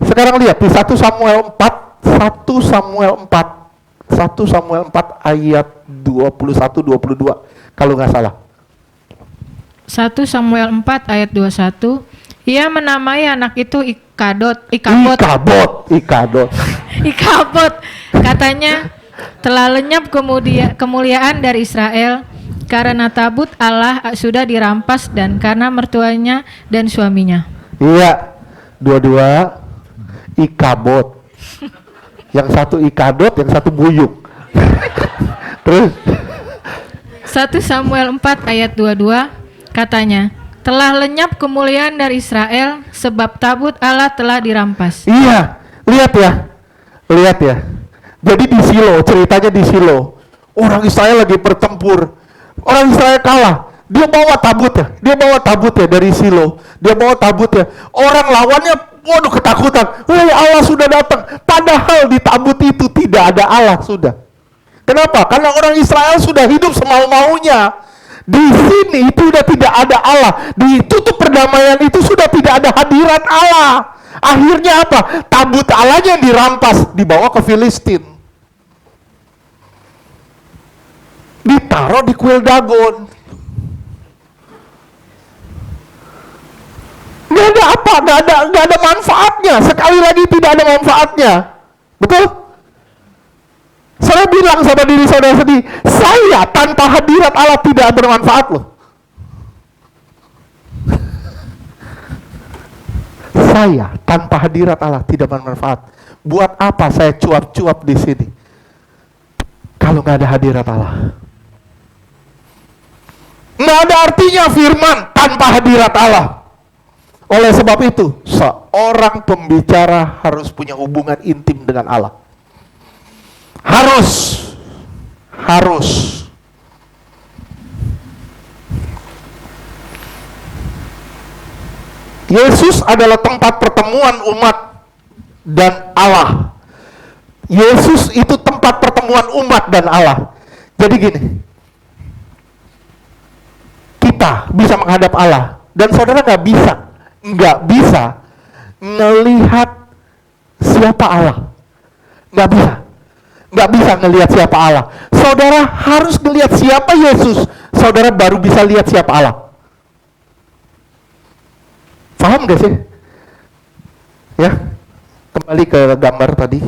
Sekarang lihat di 1 Samuel 4 ayat 21-22 kalau nggak salah. 1 Samuel 4 ayat 21, ia menamai anak itu Ikabod. Katanya, telah lenyap kemuliaan dari Israel, karena tabut Allah sudah dirampas dan karena mertuanya dan suaminya. Iya, dua-dua Ikabod. Yang satu ikadot, yang satu buyuk. Terus 1 Samuel 4 ayat 22 katanya, telah lenyap kemuliaan dari Israel sebab tabut Allah telah dirampas. iya, lihat ya. Jadi di Silo, ceritanya di Silo. Orang Israel lagi bertempur. Orang Israel kalah. Dia bawa tabut ya dari Silo. Dia bawa tabut ya. Orang lawannya, waduh, ketakutan. Hei, Allah sudah datang. Padahal di tabut itu tidak ada Allah sudah. Kenapa? Karena orang Israel sudah hidup semau-maunya. Di sini itu sudah tidak ada Allah. Di tutup perdamaian itu sudah tidak ada hadirat Allah. Akhirnya apa? Tabut Allahnya dirampas, dibawa ke Filistin. Ditaruh di kuil Dagon. Nggak ada manfaatnya. Sekali lagi tidak ada manfaatnya. Betul? Saya bilang sama diri saudara sendiri, saya tanpa hadirat Allah tidak bermanfaat loh. Saya tanpa hadirat Allah tidak bermanfaat. Buat apa saya cuap-cuap di sini kalau nggak ada hadirat Allah? Nggak ada artinya firman tanpa hadirat Allah. Oleh sebab itu, seorang pembicara harus punya hubungan intim dengan Allah. Harus. Yesus adalah tempat pertemuan umat dan Allah. Yesus itu tempat pertemuan umat dan Allah. Jadi gini, kita bisa menghadap Allah dan saudara nggak bisa melihat siapa Allah. Nggak bisa ngelihat siapa Allah. Saudara harus melihat siapa Yesus. Saudara baru bisa lihat siapa Allah. Paham gak sih? Ya, kembali ke gambar tadi.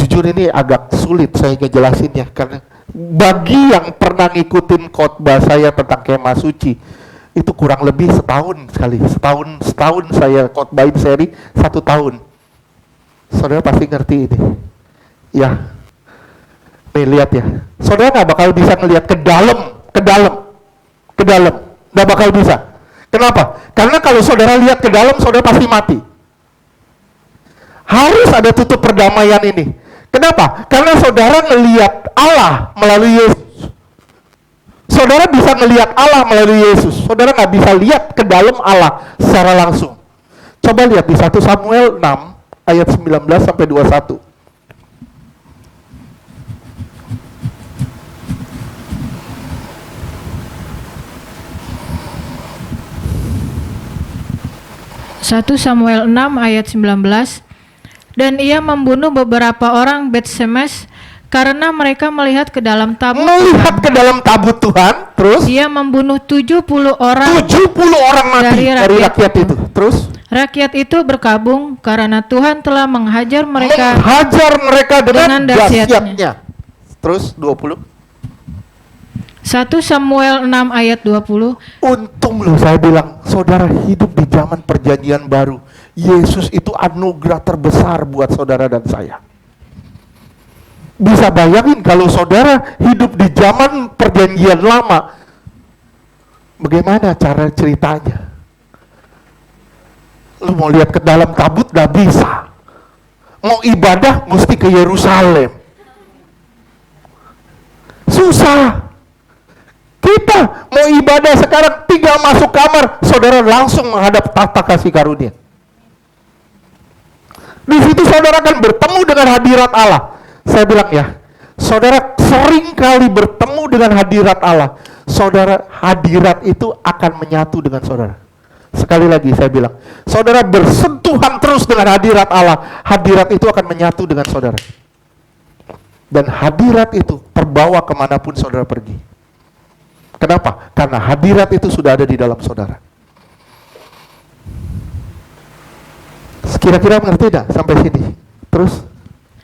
Jujur ini agak sulit saya ngejelasinnya karena bagi yang pernah ngikutin khotbah saya tentang kemah suci, itu kurang lebih setahun saya khotbahin seri 1 tahun. Saudara pasti ngerti ini. Ya. Nih lihat ya. Saudara nggak bakal bisa ngelihat ke dalam. Nggak bakal bisa. Kenapa? Karena kalau saudara lihat ke dalam, saudara pasti mati. Harus ada tutup perdamaian ini. Kenapa? Karena saudara ngelihat Allah melalui Yesus. Saudara bisa ngelihat Allah melalui Yesus. Saudara nggak bisa lihat ke dalam Allah secara langsung. Coba lihat di 1 Samuel 6 ayat 19 sampai 21. Satu Samuel 6 ayat 19. Dan ia membunuh beberapa orang Bet-Semes karena mereka melihat ke dalam tabut Tuhan. Terus ia membunuh 70 orang 70 orang mati dari rakyat itu. Terus rakyat itu berkabung karena Tuhan telah menghajar mereka dengan dahsyatnya. dahsyatnya. Terus 20. 1 Samuel 6 ayat 20. Untung loh saya bilang, saudara hidup di zaman perjanjian baru. Yesus itu anugerah terbesar buat saudara dan saya. Bisa bayangin kalau saudara hidup di zaman perjanjian lama, bagaimana cara ceritanya? Lu mau lihat ke dalam tabut gak bisa. Mau ibadah mesti ke Yerusalem. Susah. Kita mau ibadah sekarang tinggal masuk kamar, saudara langsung menghadap tahta kasih karunia. Di situ saudara akan bertemu dengan hadirat Allah. Saya bilang ya, saudara sering kali bertemu dengan hadirat Allah. Saudara, hadirat itu akan menyatu dengan saudara. Sekali lagi saya bilang, saudara bersentuhan terus dengan hadirat Allah, hadirat itu akan menyatu dengan saudara. Dan hadirat itu terbawa kemanapun saudara pergi. Kenapa? Karena hadirat itu sudah ada di dalam saudara. Kira-kira mengerti tidak sampai sini? Terus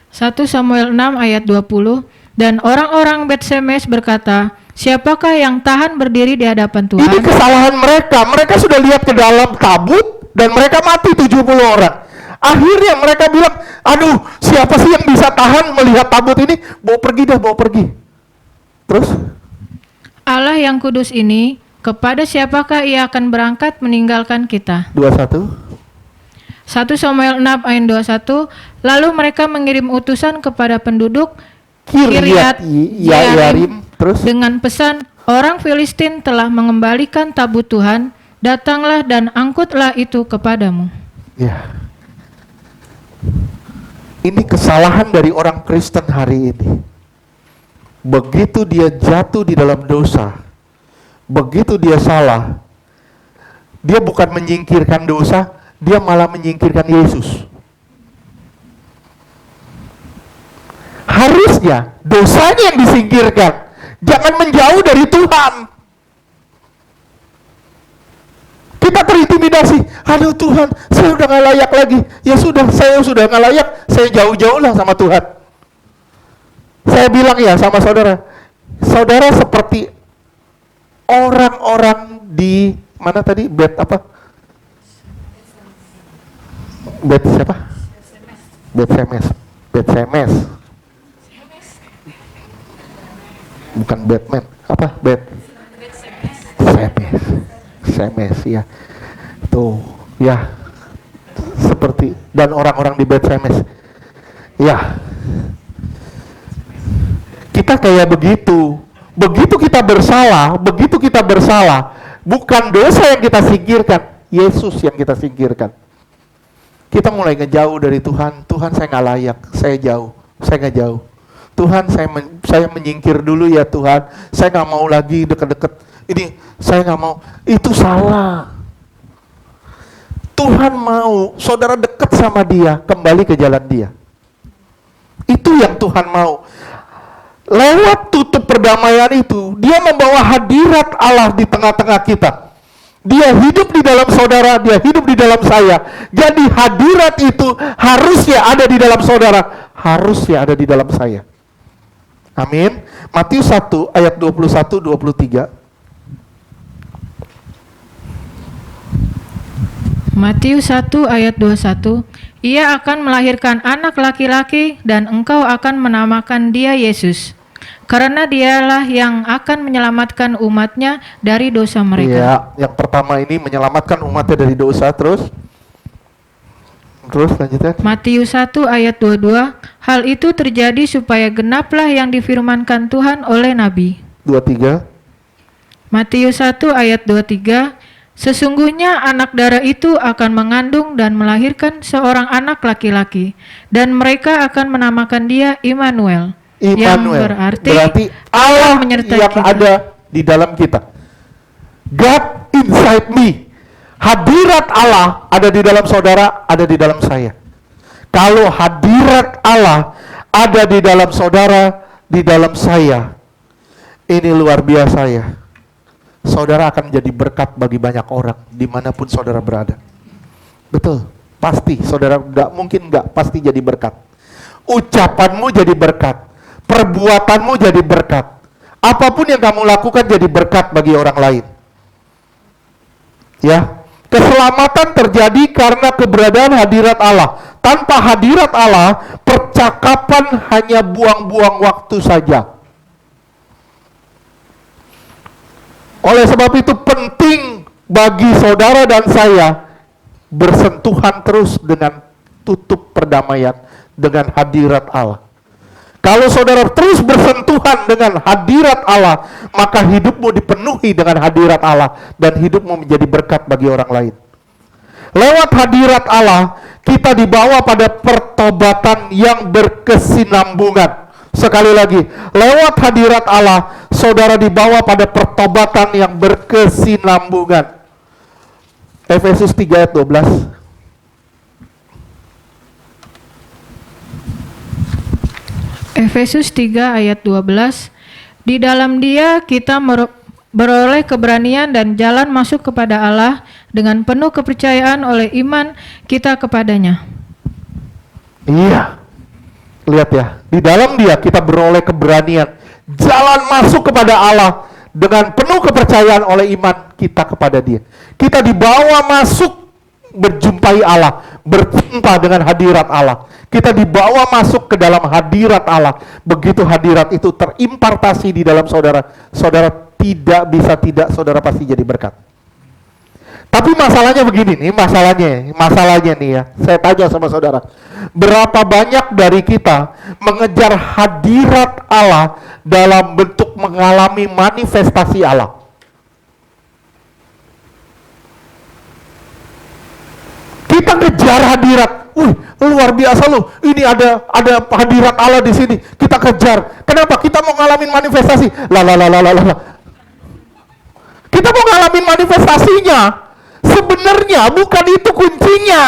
1 Samuel 6 ayat 20. Dan orang-orang Bet-Semes berkata, siapakah yang tahan berdiri di hadapan Tuhan? ini kesalahan mereka. Mereka sudah lihat ke dalam tabut dan mereka mati 70 orang. Akhirnya mereka bilang, aduh, siapa sih yang bisa tahan melihat tabut ini? Bawa pergi dah, bawa pergi. Terus? Allah yang kudus ini, kepada siapakah ia akan berangkat meninggalkan kita? 21. 1 Samuel 6 ayat 21, lalu mereka mengirim utusan kepada penduduk Kiryat Yearim Terus? dengan pesan, orang Filistin telah mengembalikan tabut Tuhan, datanglah dan angkutlah itu kepadamu. Ya. Ini kesalahan dari orang Kristen hari ini. Begitu dia jatuh di dalam dosa, begitu dia salah, dia bukan menyingkirkan dosa, dia malah menyingkirkan Yesus. Harusnya dosanya yang disingkirkan, jangan menjauh dari Tuhan. Kita terintimidasi, aduh Tuhan, saya udah gak layak lagi. Ya sudah, saya sudah gak layak, saya jauh-jauh lah sama Tuhan. Saya bilang ya sama saudara, saudara seperti orang-orang di mana tadi, bed apa? Bed siapa? Bed Semes. Bed Semes. Bukan Batman, apa? Bed Semes. Semes, ya. Tuh, ya. Seperti, dan orang-orang di Bed Semes. Ya. Kita kayak begitu. Begitu kita bersalah, bukan dosa yang kita singkirkan, Yesus yang kita singkirkan. Kita mulai ngejauh dari Tuhan. Tuhan, saya nggak layak, saya jauh, saya nggak jauh. Tuhan, saya menyingkir dulu ya Tuhan. Saya nggak mau lagi deket-deket. Ini saya nggak mau. Itu salah. Tuhan mau saudara dekat sama Dia, kembali ke jalan Dia. Itu yang Tuhan mau. Lewat tutup perdamaian itu, Dia membawa hadirat Allah di tengah-tengah kita. Dia hidup di dalam saudara, Dia hidup di dalam saya. Jadi hadirat itu harusnya ada di dalam saudara, harusnya ada di dalam saya. Amin. Matius 1 ayat 21-23. Matius 1 ayat 21, ia akan melahirkan anak laki-laki dan engkau akan menamakan dia Yesus. Karena dialah yang akan menyelamatkan umatnya dari dosa mereka. Iya, yang pertama ini menyelamatkan umatnya dari dosa. Terus lanjutkan. Matius 1 ayat 22, hal itu terjadi supaya genaplah yang difirmankan Tuhan oleh Nabi. 23. Matius 1 ayat 23, sesungguhnya anak darah itu akan mengandung dan melahirkan seorang anak laki-laki, dan mereka akan menamakan dia Immanuel. Yang berarti Allah menyertai yang kita. ada di dalam kita. God inside me. Hadirat Allah ada di dalam saudara, ada di dalam saya. Kalau hadirat Allah ada di dalam saudara, di dalam saya, ini luar biasa ya. Saudara akan jadi berkat bagi banyak orang dimanapun saudara berada. Betul, pasti saudara pasti jadi berkat. Ucapanmu jadi berkat, perbuatanmu jadi berkat. Apapun yang kamu lakukan jadi berkat bagi orang lain. Ya, keselamatan terjadi karena keberadaan hadirat Allah. Tanpa hadirat Allah, percakapan hanya buang-buang waktu saja. Oleh sebab itu penting bagi saudara dan saya bersentuhan terus dengan tutup perdamaian, dengan hadirat Allah. Kalau saudara terus bersentuhan dengan hadirat Allah, maka hidupmu dipenuhi dengan hadirat Allah dan hidupmu menjadi berkat bagi orang lain. Lewat hadirat Allah, kita dibawa pada pertobatan yang berkesinambungan. Sekali lagi, lewat hadirat Allah, saudara dibawa pada pertobatan yang berkesinambungan. Efesus 3 ayat 12. Efesus 3 ayat 12, di dalam Dia kita beroleh keberanian dan jalan masuk kepada Allah dengan penuh kepercayaan oleh iman kita kepadanya. Iya, lihat ya, di dalam Dia kita beroleh keberanian, jalan masuk kepada Allah dengan penuh kepercayaan oleh iman kita kepada Dia. Kita dibawa masuk berjumpai Allah, berjumpa dengan hadirat Allah. Kita dibawa masuk ke dalam hadirat Allah. Begitu hadirat itu terimpartasi di dalam saudara, saudara tidak bisa tidak, saudara pasti jadi berkat. Tapi masalahnya begini nih, masalahnya nih ya. Saya tanya sama saudara, berapa banyak dari kita mengejar hadirat Allah dalam bentuk mengalami manifestasi Allah? Kita kejar hadirat. Wih, luar biasa loh. Ini ada hadirat Allah di sini. Kita kejar. Kenapa? Kita mau ngalamin manifestasi. Lah. Kita mau ngalamin manifestasinya. Sebenarnya bukan itu kuncinya.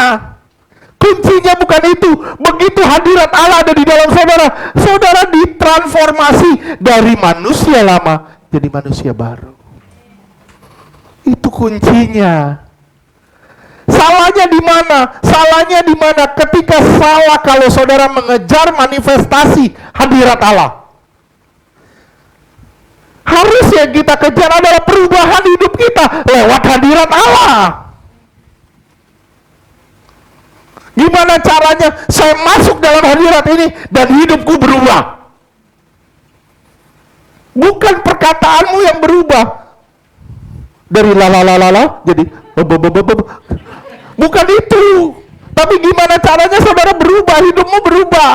Kuncinya bukan itu. Begitu hadirat Allah ada di dalam saudara, saudara ditransformasi dari manusia lama jadi manusia baru. Itu kuncinya. Salahnya di mana? Salahnya di mana? Ketika salah kalau saudara mengejar manifestasi hadirat Allah. Harus yang kita kejar adalah perubahan hidup kita lewat hadirat Allah. Gimana caranya saya masuk dalam hadirat ini dan hidupku berubah? Bukan perkataanmu yang berubah. Dari la jadi bukan itu. Tapi gimana caranya saudara berubah, hidupmu berubah?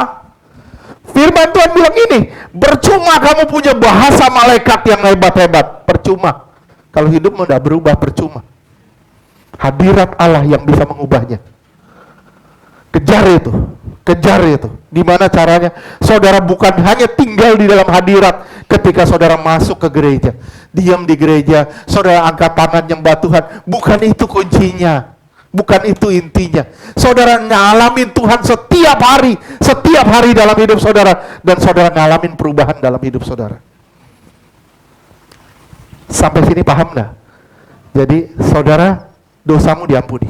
Firman Tuhan bilang ini, percuma kamu punya bahasa malaikat yang hebat-hebat, percuma. Kalau hidupmu tidak berubah, percuma. Hadirat Allah yang bisa mengubahnya. Kejar itu. Gimana caranya? Saudara bukan hanya tinggal di dalam hadirat ketika saudara masuk ke gereja, diam di gereja, saudara angkat tangan nyembah Tuhan. Bukan itu kuncinya. Bukan itu intinya. Saudara ngalamin Tuhan setiap hari dalam hidup saudara, dan saudara ngalamin perubahan dalam hidup saudara. Sampai sini paham nggak? Jadi saudara, dosamu diampuni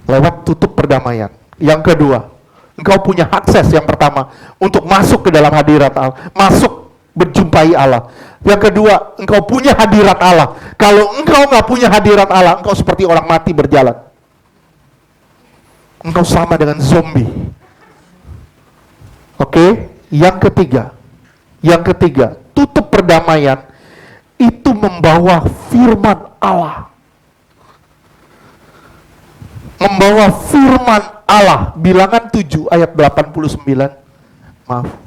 lewat tutup perdamaian. Yang kedua, engkau punya akses yang pertama untuk masuk ke dalam hadirat Allah, masuk berjumpai Allah. Yang kedua, engkau punya hadirat Allah. Kalau engkau nggak punya hadirat Allah, engkau seperti orang mati berjalan. Engkau sama dengan zombie. Oke? Yang ketiga, tutup perdamaian itu membawa firman Allah. Membawa firman Allah. Bilangan 7 ayat 89. Maaf.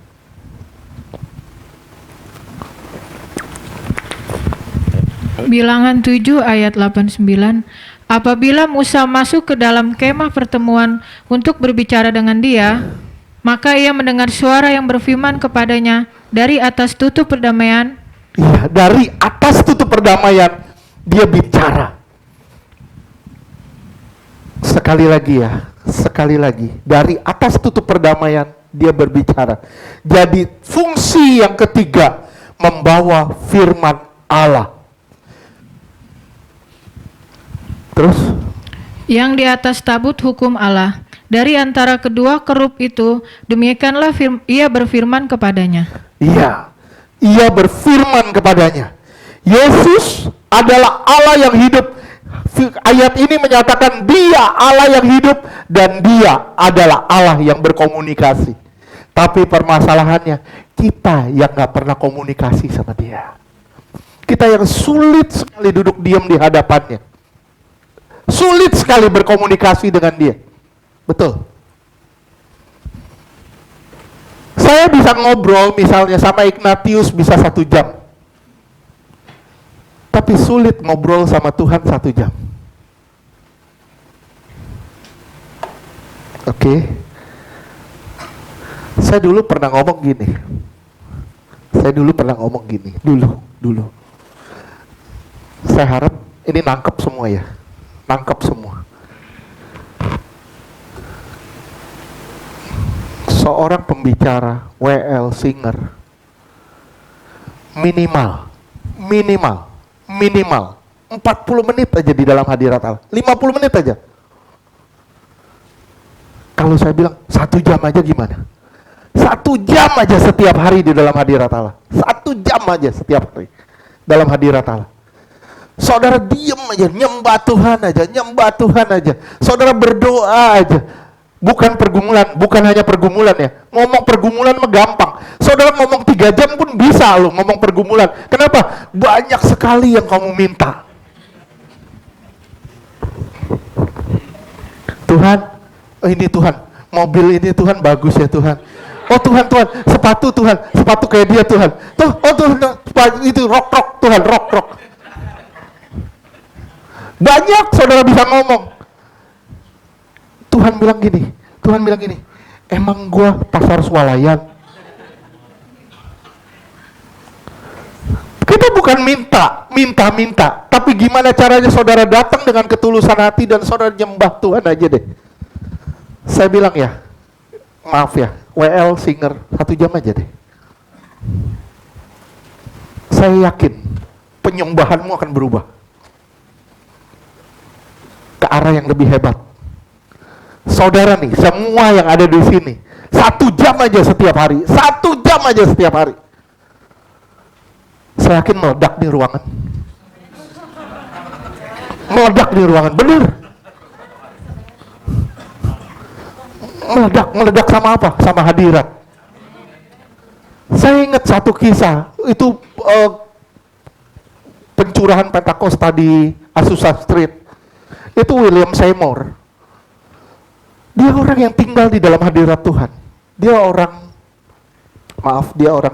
Bilangan 7 ayat 89. Apabila Musa masuk ke dalam kemah pertemuan untuk berbicara dengan dia, maka ia mendengar suara yang berfirman kepadanya dari atas tutup perdamaian. Iya, dari atas tutup perdamaian dia bicara. Sekali lagi, dari atas tutup perdamaian dia berbicara. Jadi fungsi yang ketiga, membawa firman Allah. Terus? Yang di atas tabut hukum Allah. Dari antara kedua kerup itu, demikianlah ia berfirman kepadanya. Iya, ia berfirman kepadanya. Yesus adalah Allah yang hidup. Ayat ini menyatakan dia Allah yang hidup dan dia adalah Allah yang berkomunikasi. Tapi permasalahannya, kita yang gak pernah komunikasi sama dia. Kita yang sulit sekali duduk diam di hadapannya. Sulit sekali berkomunikasi dengan dia. Betul. Saya bisa ngobrol misalnya sama Ignatius bisa 1 jam. Tapi sulit ngobrol sama Tuhan 1 jam. Oke. Saya dulu pernah ngomong gini. Dulu. Saya harap ini nangkep semua ya. Nangkep semua. Seorang pembicara, WL, singer, minimal 40 menit aja di dalam hadirat Allah. 50 menit aja. Kalau saya bilang 1 jam aja gimana? 1 jam aja setiap hari di dalam hadirat Allah. 1 jam aja setiap hari dalam hadirat Allah. Saudara diem aja, nyembah Tuhan aja, nyembah Tuhan aja. Saudara berdoa aja. Bukan pergumulan, bukan hanya pergumulan ya. Ngomong pergumulan mah gampang. Saudara ngomong 3 jam pun bisa loh ngomong pergumulan. Kenapa? Banyak sekali yang kamu minta. Tuhan, oh ini Tuhan, mobil ini Tuhan bagus ya Tuhan. Oh Tuhan, Tuhan, sepatu Tuhan, sepatu kayak dia Tuhan. Tuh, oh Tuhan, itu rok Tuhan, rok. Banyak saudara bisa ngomong. Tuhan bilang gini, emang gua pasar swalayan? Kita bukan minta, tapi gimana caranya saudara datang dengan ketulusan hati dan saudara nyembah Tuhan aja deh. Saya bilang ya, maaf ya, WL Singer 1 jam aja deh. Saya yakin penyembahanmu akan berubah ke arah yang lebih hebat. Saudara nih, semua yang ada di sini, 1 jam aja setiap hari, 1 jam aja setiap hari. Saya yakin meledak di ruangan. Meledak di ruangan, bener. Meledak sama apa? Sama hadirat. Saya ingat satu kisah, itu pencurahan Pentakosta di Azusa Street. Itu William Seymour. Dia orang yang tinggal di dalam hadirat Tuhan. Dia orang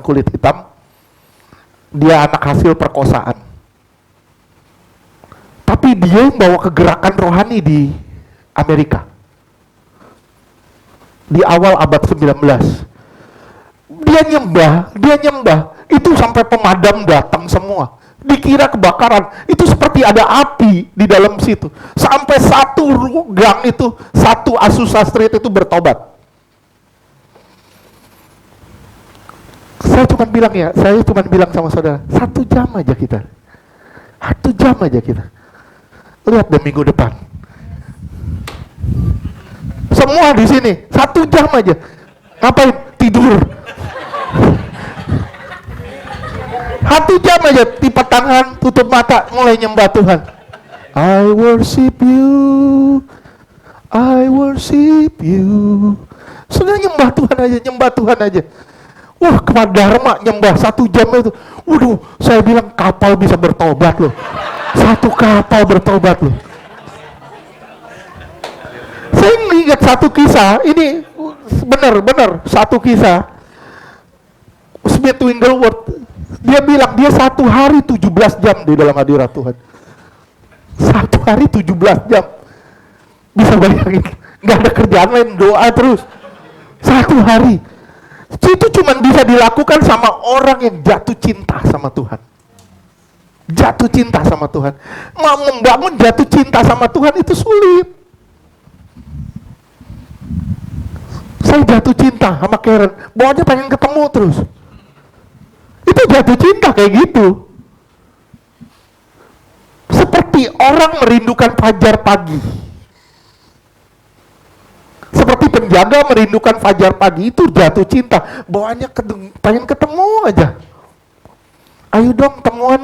kulit hitam. Dia anak hasil perkosaan. Tapi dia membawa kegerakan rohani di Amerika. Di awal abad 19. Dia nyembah. Itu sampai pemadam datang semua. Dikira kebakaran, itu seperti ada api di dalam situ. Sampai satu gang itu, satu Azusa Street itu bertobat. Saya cuma bilang sama saudara, 1 jam aja kita. 1 jam aja kita. Lihat deh minggu depan. Semua di sini, 1 jam aja. Ngapain? Tidur. 1 jam aja, tipe tangan, tutup mata, mulai nyembah Tuhan. I worship you. Sudah nyembah Tuhan aja. Wah, kepada Dharma nyembah 1 jam itu. Waduh, saya bilang kapal bisa bertobat loh. 1 kapal bertobat loh. Saya ingat satu kisah, ini benar, satu kisah. Smith Wigglesworth, dia bilang dia 1 hari 17 jam di dalam hadirat Tuhan. 1 hari 17 jam. Bisa bayangin, nggak ada kerjaan lain, doa terus. 1 hari. Itu cuma bisa dilakukan sama orang yang jatuh cinta sama Tuhan. Jatuh cinta sama Tuhan. Mau membangun jatuh cinta sama Tuhan itu sulit. Saya jatuh cinta sama Karen, bawanya pengen ketemu terus. Itu jatuh cinta kayak gitu. Seperti orang merindukan fajar pagi. Seperti penjaga merindukan fajar pagi, itu jatuh cinta. Bawaannya pengen ketemu aja. Ayo dong, temuan.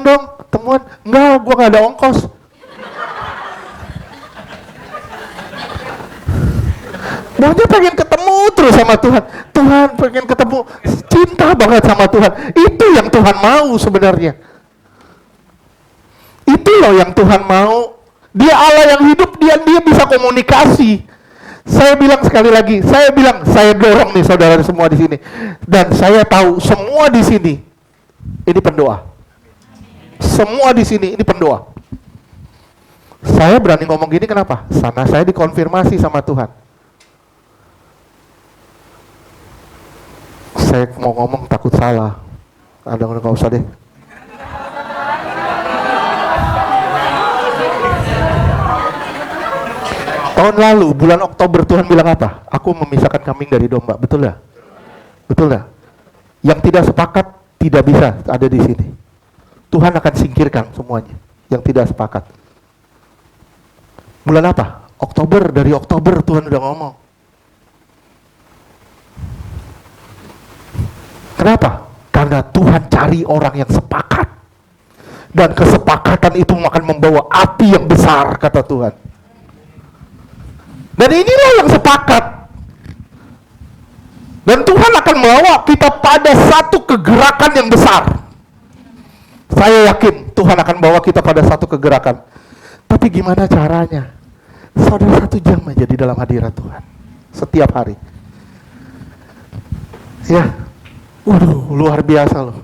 Enggak, gua nggak ada ongkos. Bawaannya pengen ketemu terus sama Tuhan. Tuhan pengen ketemu, cinta banget sama Tuhan. Itu yang Tuhan mau sebenarnya. Itu loh yang Tuhan mau. Dia Allah yang hidup, dia bisa komunikasi. Saya bilang sekali lagi, saya dorong nih saudara semua di sini, dan saya tahu semua di sini ini pendoa. Semua di sini ini pendoa. Saya berani ngomong gini kenapa? Sana saya dikonfirmasi sama Tuhan. Saya mau ngomong takut salah. Ada nggak usah deh. Tahun lalu, bulan Oktober, Tuhan bilang apa? Aku memisahkan kambing dari domba. Betul ya? Betul ya? Yang tidak sepakat tidak bisa ada di sini. Tuhan akan singkirkan semuanya yang tidak sepakat. Bulan apa? Oktober. Dari Oktober Tuhan udah ngomong. Kenapa? Karena Tuhan cari orang yang sepakat. Dan kesepakatan itu akan membawa api yang besar, kata Tuhan. Dan inilah yang sepakat. Dan Tuhan akan membawa kita pada satu kegerakan yang besar. Saya yakin Tuhan akan bawa kita pada satu kegerakan. Tapi gimana caranya? Saudara 1 jam aja di dalam hadirat Tuhan. Setiap hari. Ya, waduh, luar biasa loh.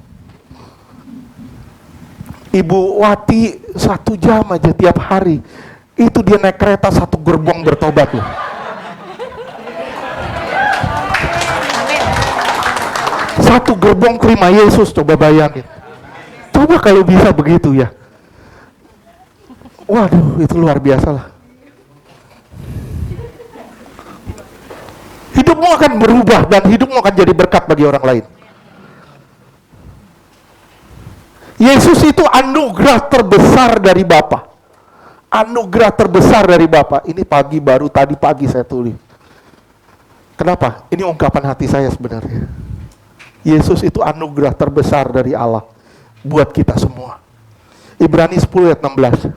Ibu Wati 1 jam aja tiap hari. Itu dia naik kereta 1 gerbong bertobat loh. Satu gerbong terima Yesus, coba bayangin. Coba kalau bisa begitu ya. Waduh, itu luar biasa lah. Hidupmu akan berubah dan hidupmu akan jadi berkat bagi orang lain. Yesus itu anugerah terbesar dari Bapa. Anugerah terbesar dari Bapa. Ini tadi pagi saya tulis. Kenapa? Ini ungkapan hati saya sebenarnya. Yesus itu anugerah terbesar dari Allah buat kita semua. Ibrani 10 ayat 16.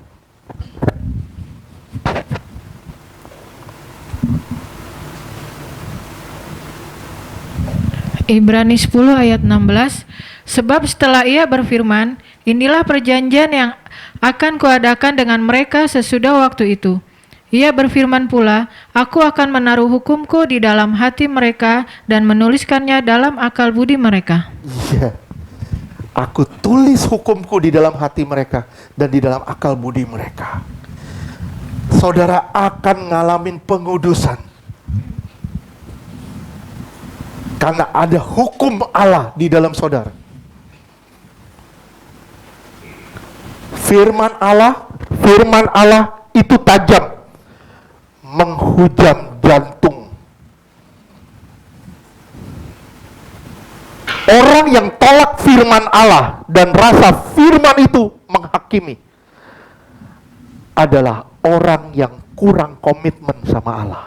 Ibrani 10 ayat 16, sebab setelah ia berfirman, inilah perjanjian yang akan kuadakan dengan mereka sesudah waktu itu. Ia berfirman pula, aku akan menaruh hukumku di dalam hati mereka dan menuliskannya dalam akal budi mereka. Iya, aku tulis hukumku di dalam hati mereka dan di dalam akal budi mereka. Saudara akan ngalamin pengudusan. Karena ada hukum Allah di dalam saudara. Firman Allah itu tajam, menghujam jantung. Orang yang tolak firman Allah dan rasa firman itu menghakimi adalah orang yang kurang komitmen sama Allah.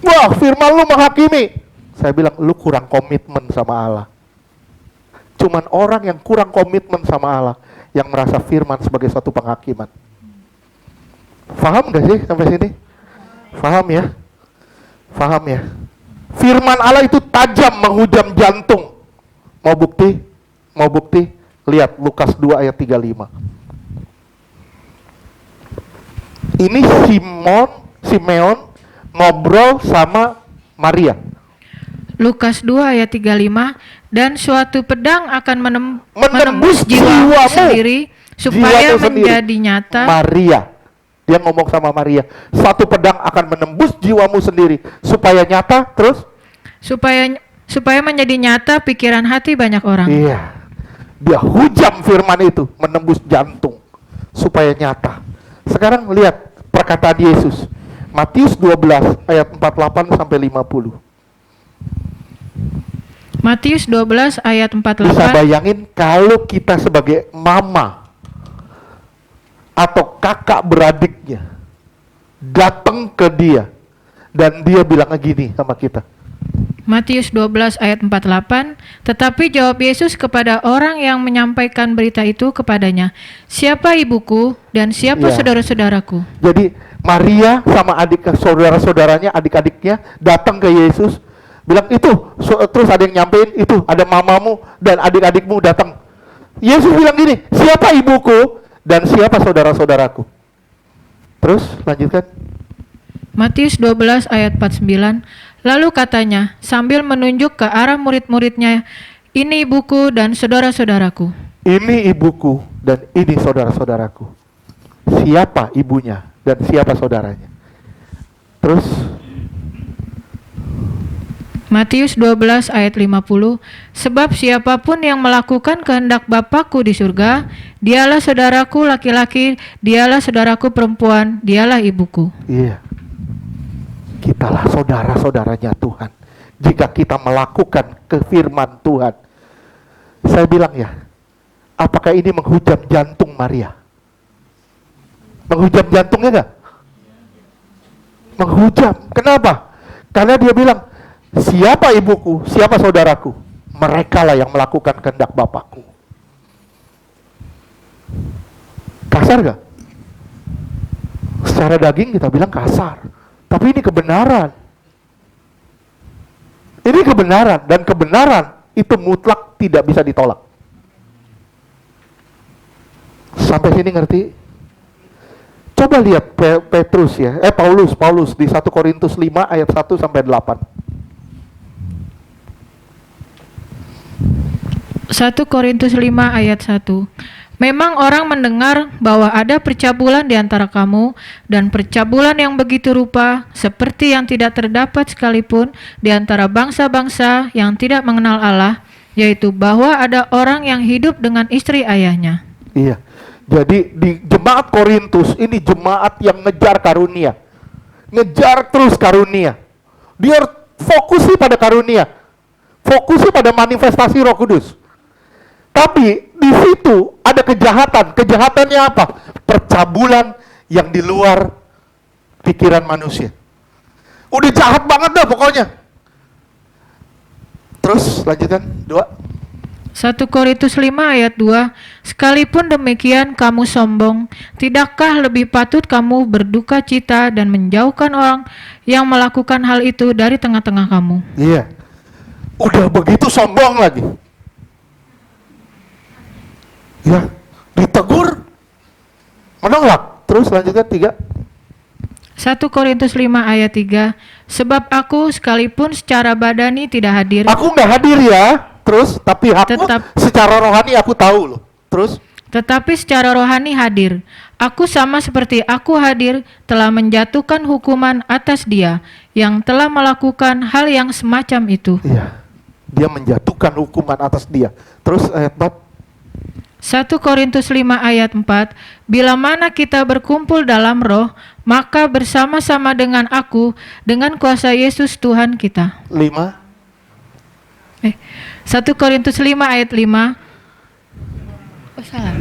Wah, firman lu menghakimi. Saya bilang, lu kurang komitmen sama Allah. Cuman orang yang kurang komitmen sama Allah yang merasa firman sebagai suatu penghakiman. Faham gak sih sampai sini? Faham ya? Faham ya? Firman Allah itu tajam menghujam jantung. Mau bukti? Mau bukti? Lihat Lukas 2 ayat 35. Ini Simeon ngobrol sama Maria. Lukas 2 ayat 35, dan suatu pedang akan menembus jiwamu jiwamu sendiri supaya jiwamu menjadi nyata. Maria, dia ngomong sama Maria, satu pedang akan menembus jiwamu sendiri supaya nyata, terus supaya menjadi nyata pikiran hati banyak orang. iya, dia hujam firman itu menembus jantung supaya nyata. Sekarang lihat perkataan Yesus, Matius 12 ayat 48 sampai 50. Matius 12 ayat 48. Bisa bayangin kalau kita sebagai mama atau kakak beradiknya datang ke dia dan dia bilang gini sama kita. Matius 12 ayat 48, tetapi jawab Yesus kepada orang yang menyampaikan berita itu kepadanya, siapa ibuku dan siapa Ya. saudara-saudaraku? Jadi Maria sama saudara-saudaranya, adik-adiknya datang ke Yesus, bilang itu, terus ada yang nyampein itu, ada mamamu dan adik-adikmu datang. Yesus bilang gini, siapa ibuku dan siapa saudara-saudaraku? Terus lanjutkan. Matius 12 ayat 49, lalu katanya sambil menunjuk ke arah murid-muridnya, ini ibuku dan saudara-saudaraku. Ini ibuku dan ini saudara-saudaraku. Siapa ibunya dan siapa saudaranya? Terus Matius 12 ayat 50, sebab siapapun yang melakukan kehendak Bapakku di surga, dialah saudaraku laki-laki, dialah saudaraku perempuan, dialah ibuku. iya, kitalah saudara-saudaranya Tuhan. Jika kita melakukan kefirman Tuhan. Saya bilang ya, apakah ini menghujam jantung Maria? Menghujam jantungnya enggak? Menghujam. Kenapa? Karena dia bilang, siapa ibuku, siapa saudaraku? Mereka lah yang melakukan kehendak Bapakku. Kasar gak? Secara daging kita bilang kasar. Tapi ini kebenaran. Ini kebenaran. Dan kebenaran itu mutlak tidak bisa ditolak. Sampai sini ngerti? Coba lihat Petrus ya. Paulus di 1 Korintus 5 ayat 1 sampai 8. 1 Korintus 5 ayat 1. Memang orang mendengar bahwa ada percabulan di antara kamu, dan percabulan yang begitu rupa seperti yang tidak terdapat sekalipun di antara bangsa-bangsa yang tidak mengenal Allah, yaitu bahwa ada orang yang hidup dengan istri ayahnya. Iya. Jadi di jemaat Korintus ini jemaat yang ngejar karunia. Ngejar terus karunia. Dia fokusnya pada karunia. Fokusnya pada manifestasi Roh Kudus. Tapi di situ ada kejahatan. Kejahatannya apa? Percabulan yang di luar pikiran manusia. Udah jahat banget dah pokoknya. Terus lanjutkan 2. 1 Korintus 5 ayat 2. Sekalipun demikian kamu sombong, tidakkah lebih patut kamu berduka cita dan menjauhkan orang yang melakukan hal itu dari tengah-tengah kamu? Iya. Udah begitu sombong lagi. Ya, ditegur, menolak. Terus lanjutkan 3. 1 Korintus 5 ayat 3. Sebab aku sekalipun secara badani tidak hadir. Aku nggak hadir ya. Terus, tapi aku secara rohani aku tahu loh. Terus, tetapi secara rohani hadir. Aku sama seperti aku hadir telah menjatuhkan hukuman atas dia yang telah melakukan hal yang semacam itu. iya, dia menjatuhkan hukuman atas dia. Terus ayat 4. 1 Korintus 5 ayat 4. Bila mana kita berkumpul dalam roh, maka bersama-sama dengan aku dengan kuasa Yesus Tuhan kita. 5. 1 Korintus 5 ayat 5. Oh salah.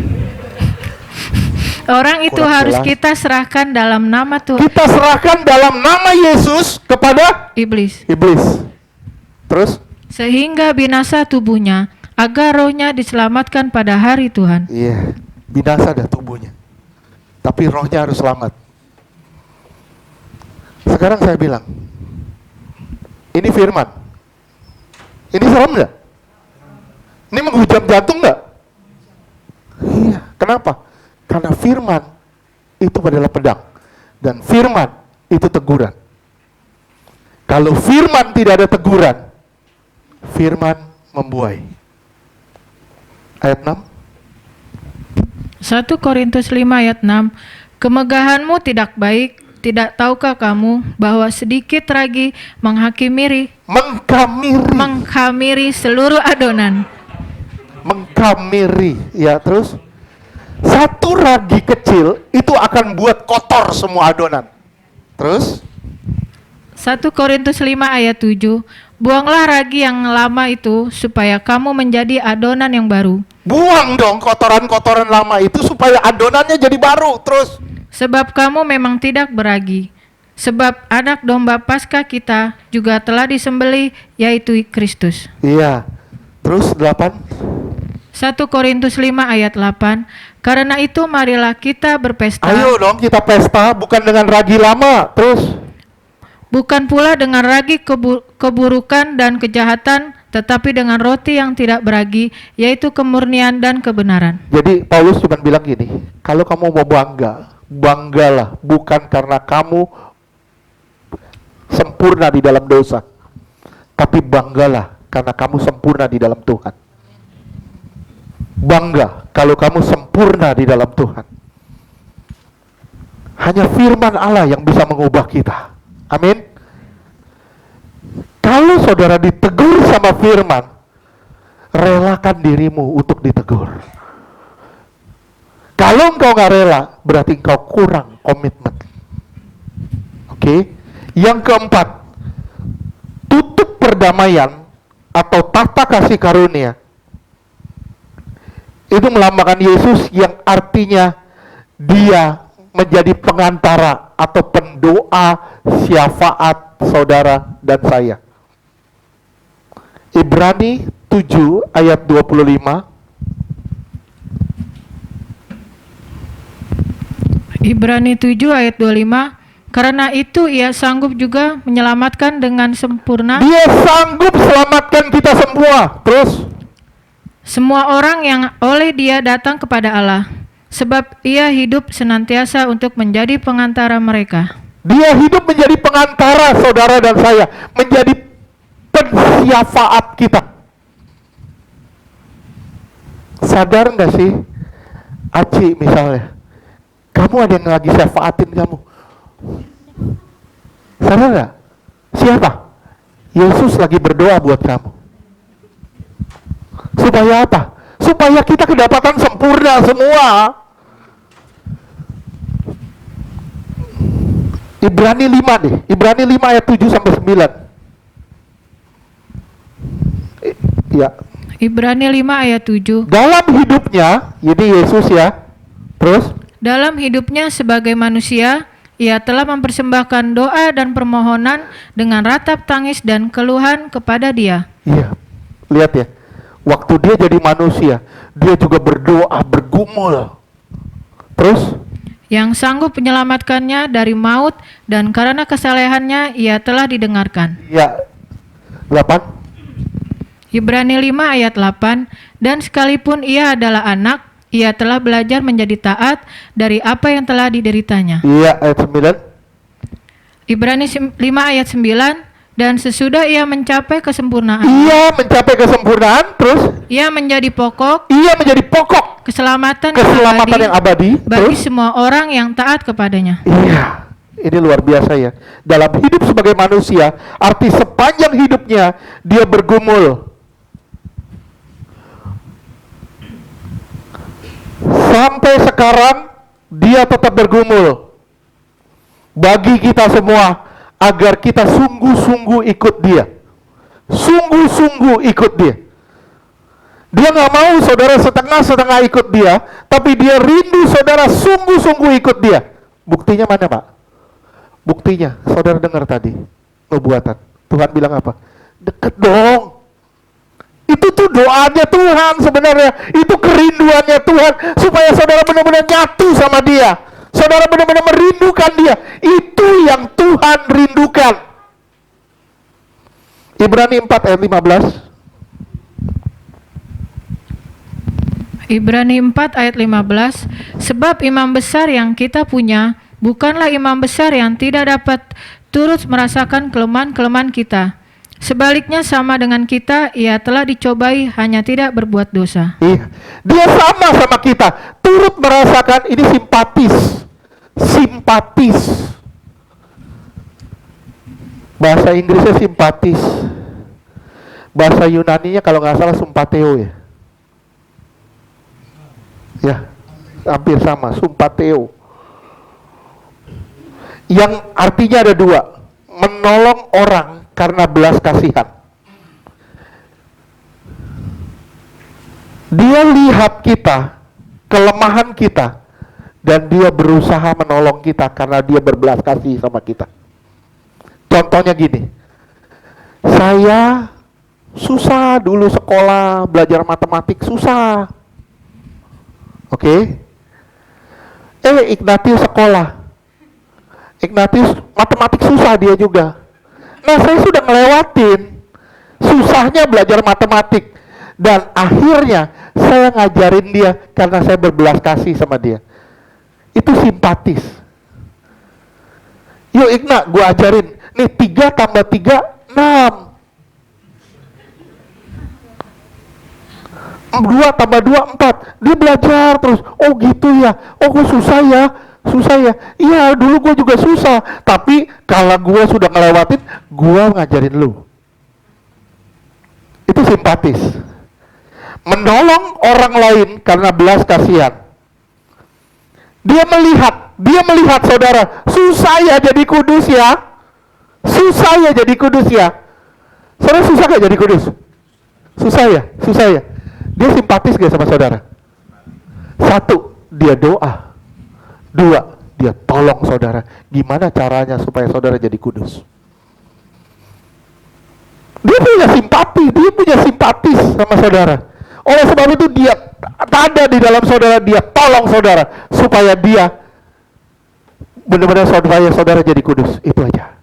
Orang itu Kurang harus jelas. kita serahkan dalam nama Tuhan. Kita serahkan dalam nama Yesus kepada Iblis. Terus, Sehingga binasa tubuhnya, agar rohnya diselamatkan pada hari Tuhan. iya, binasa dah tubuhnya. Tapi rohnya harus selamat. Sekarang saya bilang, ini firman. Ini serem nggak? Ini menghujam jantung nggak? Iya, kenapa? Karena firman itu adalah pedang. Dan firman itu teguran. Kalau firman tidak ada teguran, firman membuai. Ayat 6. 1 Korintus 5 ayat 6. Kemegahanmu tidak baik, tidak tahukah kamu bahwa sedikit ragi menghamiri seluruh adonan. Mengkamiri, ya. Terus, satu ragi kecil itu akan buat kotor semua adonan. Terus, 1 Korintus 5 ayat 7. Buanglah ragi yang lama itu supaya kamu menjadi adonan yang baru. buang dong kotoran-kotoran lama itu supaya adonannya jadi baru. Terus, Sebab kamu memang tidak beragi. Sebab anak domba Paskah kita juga telah disembelih, yaitu Kristus. iya. Terus 8. 1 Korintus 5 ayat 8. Karena itu marilah kita berpesta. Ayo dong kita pesta, bukan dengan ragi lama. Terus, Bukan pula dengan ragi keburukan dan kejahatan, tetapi dengan roti yang tidak beragi, yaitu kemurnian dan kebenaran. jadi Paulus cuma bilang gini, kalau kamu mau bangga, banggalah bukan karena kamu sempurna di dalam dosa, tapi banggalah karena kamu sempurna di dalam Tuhan. Bangga kalau kamu sempurna di dalam Tuhan. Hanya firman Allah yang bisa mengubah kita. Amin. Kalau saudara ditegur sama firman, relakan dirimu untuk ditegur. Kalau engkau nggak rela, berarti engkau kurang komitmen. Oke. Yang keempat, tutup perdamaian atau tahta kasih karunia. Itu melambangkan Yesus yang artinya dia menjadi pengantara atau pendoa syafaat saudara dan saya. Ibrani 7 ayat 25. Ibrani 7 ayat 25. Karena itu ia sanggup juga menyelamatkan dengan sempurna Dia sanggup selamatkan kita semua. Terus, semua orang yang oleh dia datang kepada Allah. Sebab ia hidup senantiasa untuk menjadi pengantara mereka. dia hidup menjadi pengantara saudara dan saya, menjadi pensyafaat kita. Sadar nggak sih, Aci misalnya, kamu ada yang lagi syafaatin kamu. Sadar nggak? Siapa? Yesus lagi berdoa buat kamu. Supaya apa? Supaya kita kedapatan sempurna semua. Ibrani 5 deh. Ibrani 5 ayat 7 sampai 9. Ya. Ibrani 5 ayat 7. Dalam hidupnya, ini Yesus ya. Terus, Dalam hidupnya sebagai manusia, ia telah mempersembahkan doa dan permohonan dengan ratap tangis dan keluhan kepada Dia. iya. Lihat ya. Waktu dia jadi manusia, dia juga berdoa, bergumul. Terus, Yang sanggup menyelamatkannya dari maut, dan karena kesalehannya ia telah didengarkan. ya 8. Ibrani 5 ayat 8. Dan sekalipun ia adalah anak, ia telah belajar menjadi taat dari apa yang telah dideritanya. Iya, ayat 9. Ibrani 5 ayat 9. Dan sesudah ia mencapai kesempurnaan, Ia mencapai kesempurnaan, terus ia menjadi pokok ia menjadi pokok keselamatan keselamatan yang abadi. bagi Terus, semua orang yang taat kepadanya. iya, ini luar biasa ya. Dalam hidup sebagai manusia, arti sepanjang hidupnya dia bergumul. Sampai sekarang dia tetap bergumul. Bagi kita semua, agar kita sungguh-sungguh ikut dia. Sungguh-sungguh ikut dia. Dia nggak mau saudara setengah-setengah ikut dia, tapi dia rindu saudara sungguh-sungguh ikut dia. Buktinya mana, Pak? Buktinya, saudara dengar tadi, nubuatan. Tuhan bilang apa? Deket dong. Itu tuh doanya Tuhan sebenarnya. Itu kerinduannya Tuhan, supaya saudara benar-benar nyatu sama dia. Saudara benar-benar merindukan dia. Itu yang Tuhan rindukan. Ibrani 4 ayat 15. Ibrani 4 ayat 15. Sebab imam besar yang kita punya bukanlah imam besar yang tidak dapat turut merasakan kelemahan-kelemahan kita. Sebaliknya sama dengan kita, ia telah dicobai hanya tidak berbuat dosa. Iya, dia sama kita, turut merasakan, ini simpatis. Bahasa Inggrisnya simpatis. Bahasa Yunaninya kalau nggak salah sumpateo ya. Ya, hampir sama, sumpateo. Yang artinya ada dua, menolong orang karena belas kasihan. Dia lihat kita, kelemahan kita, dan dia berusaha menolong kita karena dia berbelas kasih sama kita. Contohnya gini, saya susah dulu sekolah, belajar matematik susah. Oke? Ignatius sekolah. Ignatius matematik susah dia juga. Nah, saya sudah ngelewatin susahnya belajar matematik. Dan akhirnya saya ngajarin dia karena saya berbelas kasih sama dia. Itu simpatis. Yuk Igna, gue ajarin. Nih 3 tambah 3, 6. 2 tambah 2, 4. Dia belajar terus. Oh gitu ya. Oh gue susah ya. Iya dulu gue juga susah. Tapi kalau gue sudah ngelewatin, gue ngajarin lu. Itu simpatis. Menolong orang lain karena belas kasihan. Dia melihat saudara, susah ya jadi kudus ya. Saudara susah gak jadi kudus? Susah ya. Dia simpatis gak sama saudara? 1, dia doa. 2, dia tolong saudara. Gimana caranya supaya saudara jadi kudus? Dia punya simpati, dia punya simpatis sama saudara. Oleh sebab itu dia ada di dalam saudara, dia tolong saudara supaya dia benar-benar saudara jadi kudus, itu aja.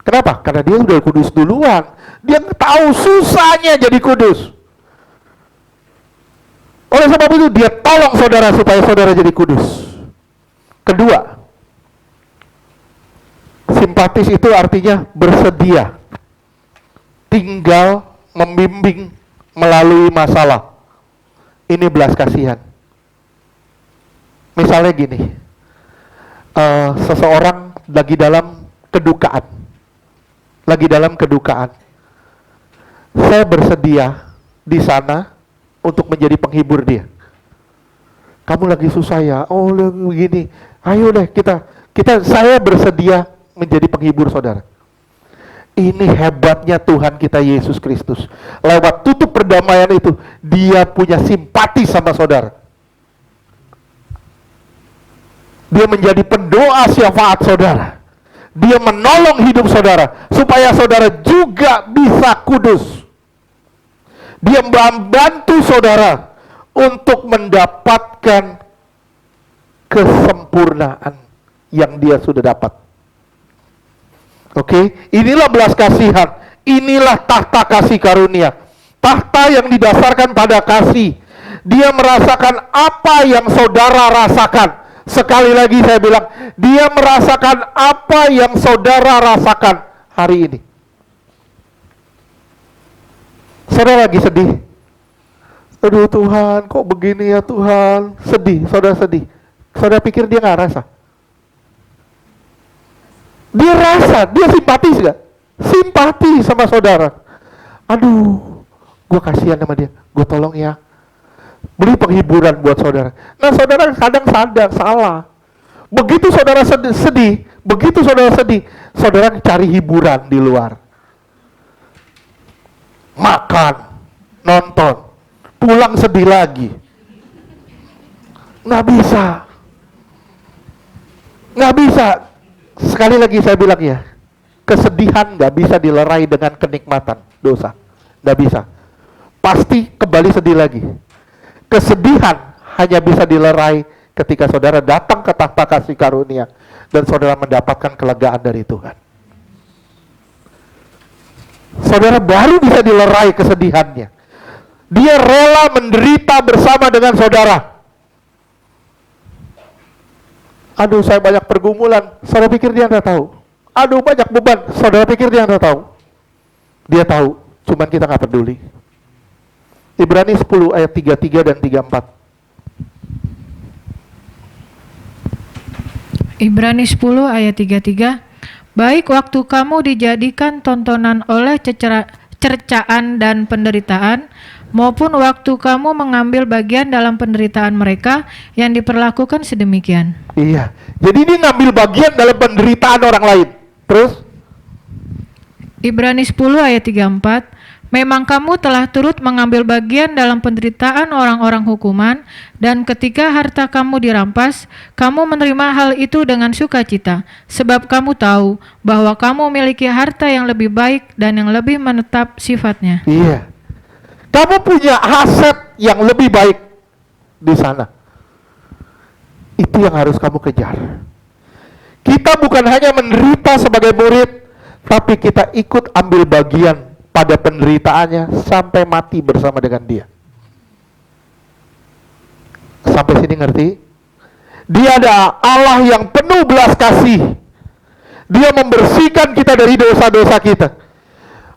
Kenapa? Karena dia udah kudus duluan. Dia tahu susahnya jadi kudus. Oleh sebab itu dia tolong saudara supaya saudara jadi kudus. Kedua, simpatis itu artinya bersedia, tinggal membimbing melalui masalah. Ini belas kasihan. Misalnya gini, seseorang lagi dalam kedukaan. Saya bersedia di sana untuk menjadi penghibur dia. Kamu lagi susah ya, oh begini, ayo deh saya bersedia menjadi penghibur saudara. Ini hebatnya Tuhan kita Yesus Kristus. Lewat tutup perdamaian itu, dia punya simpati sama saudara. Dia menjadi pendoa syafaat saudara. Dia menolong hidup saudara, supaya saudara juga bisa kudus. Dia membantu saudara untuk mendapatkan kesempurnaan yang dia sudah dapat. Oke, inilah belas kasihan, inilah tahta kasih karunia, tahta yang didasarkan pada kasih. Dia merasakan apa yang saudara rasakan. Sekali lagi saya bilang, dia merasakan apa yang saudara rasakan hari ini. Saudara lagi sedih. Aduh Tuhan, kok begini ya Tuhan? Sedih, saudara sedih. Saudara pikir dia nggak rasa? Dia rasa, dia simpatis gak? Simpati sama saudara. Aduh, gue kasihan sama dia, gue tolong ya. Beri penghiburan buat saudara. Nah saudara kadang sadar, salah. Begitu saudara sedih, saudara cari hiburan di luar. Makan, nonton, pulang sedih lagi. Nggak bisa. Sekali lagi saya bilang ya, kesedihan nggak bisa dilerai dengan kenikmatan dosa, nggak bisa. Pasti kembali sedih lagi. Kesedihan hanya bisa dilerai ketika saudara datang ke tahta kasih karunia dan saudara mendapatkan kelegaan dari Tuhan. Saudara baru bisa dilerai kesedihannya. Dia rela menderita bersama dengan saudara. Aduh, saya banyak pergumulan. Saudara pikir dia nggak tahu? Aduh, banyak beban. Saudara pikir dia nggak tahu? Dia tahu, cuman kita nggak peduli. Ibrani 10 ayat 33 dan 34. Ibrani 10 ayat 33. Baik waktu kamu dijadikan tontonan oleh cercaan dan penderitaan, maupun waktu kamu mengambil bagian dalam penderitaan mereka yang diperlakukan sedemikian. Iya, jadi ini ngambil bagian dalam penderitaan orang lain. Terus? Ibrani 10 ayat 34. Memang kamu telah turut mengambil bagian dalam penderitaan orang-orang hukuman, dan ketika harta kamu dirampas, kamu menerima hal itu dengan sukacita, sebab kamu tahu bahwa kamu memiliki harta yang lebih baik dan yang lebih menetap sifatnya. Iya. Kamu punya aset yang lebih baik di sana. Itu yang harus kamu kejar. Kita bukan hanya menderita sebagai murid, tapi kita ikut ambil bagian pada penderitaannya sampai mati bersama dengan dia. Sampai sini ngerti? Dia ada Allah yang penuh belas kasih. Dia membersihkan kita dari dosa-dosa kita.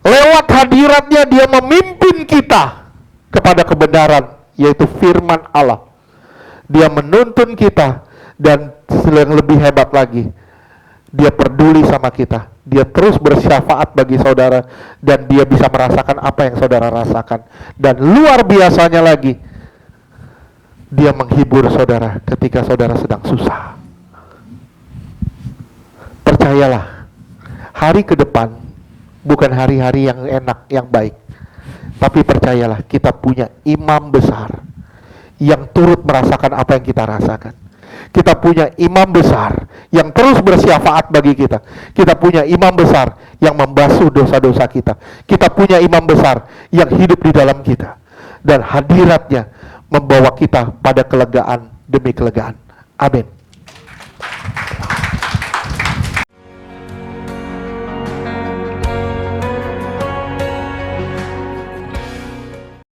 Lewat hadiratnya dia memimpin kita kepada kebenaran, yaitu firman Allah. Dia menuntun kita, dan yang lebih hebat lagi, dia peduli sama kita. Dia terus bersyafaat bagi saudara, dan dia bisa merasakan apa yang saudara rasakan. Dan luar biasanya lagi, dia menghibur saudara ketika saudara sedang susah. Percayalah, hari ke depan bukan hari-hari yang enak, yang baik. Tapi percayalah, kita punya imam besar yang turut merasakan apa yang kita rasakan. Kita punya imam besar yang terus bersyafaat bagi kita. Kita punya imam besar yang membasuh dosa-dosa kita. Kita punya imam besar yang hidup di dalam kita. Dan hadiratnya membawa kita pada kelegaan demi kelegaan. Amin.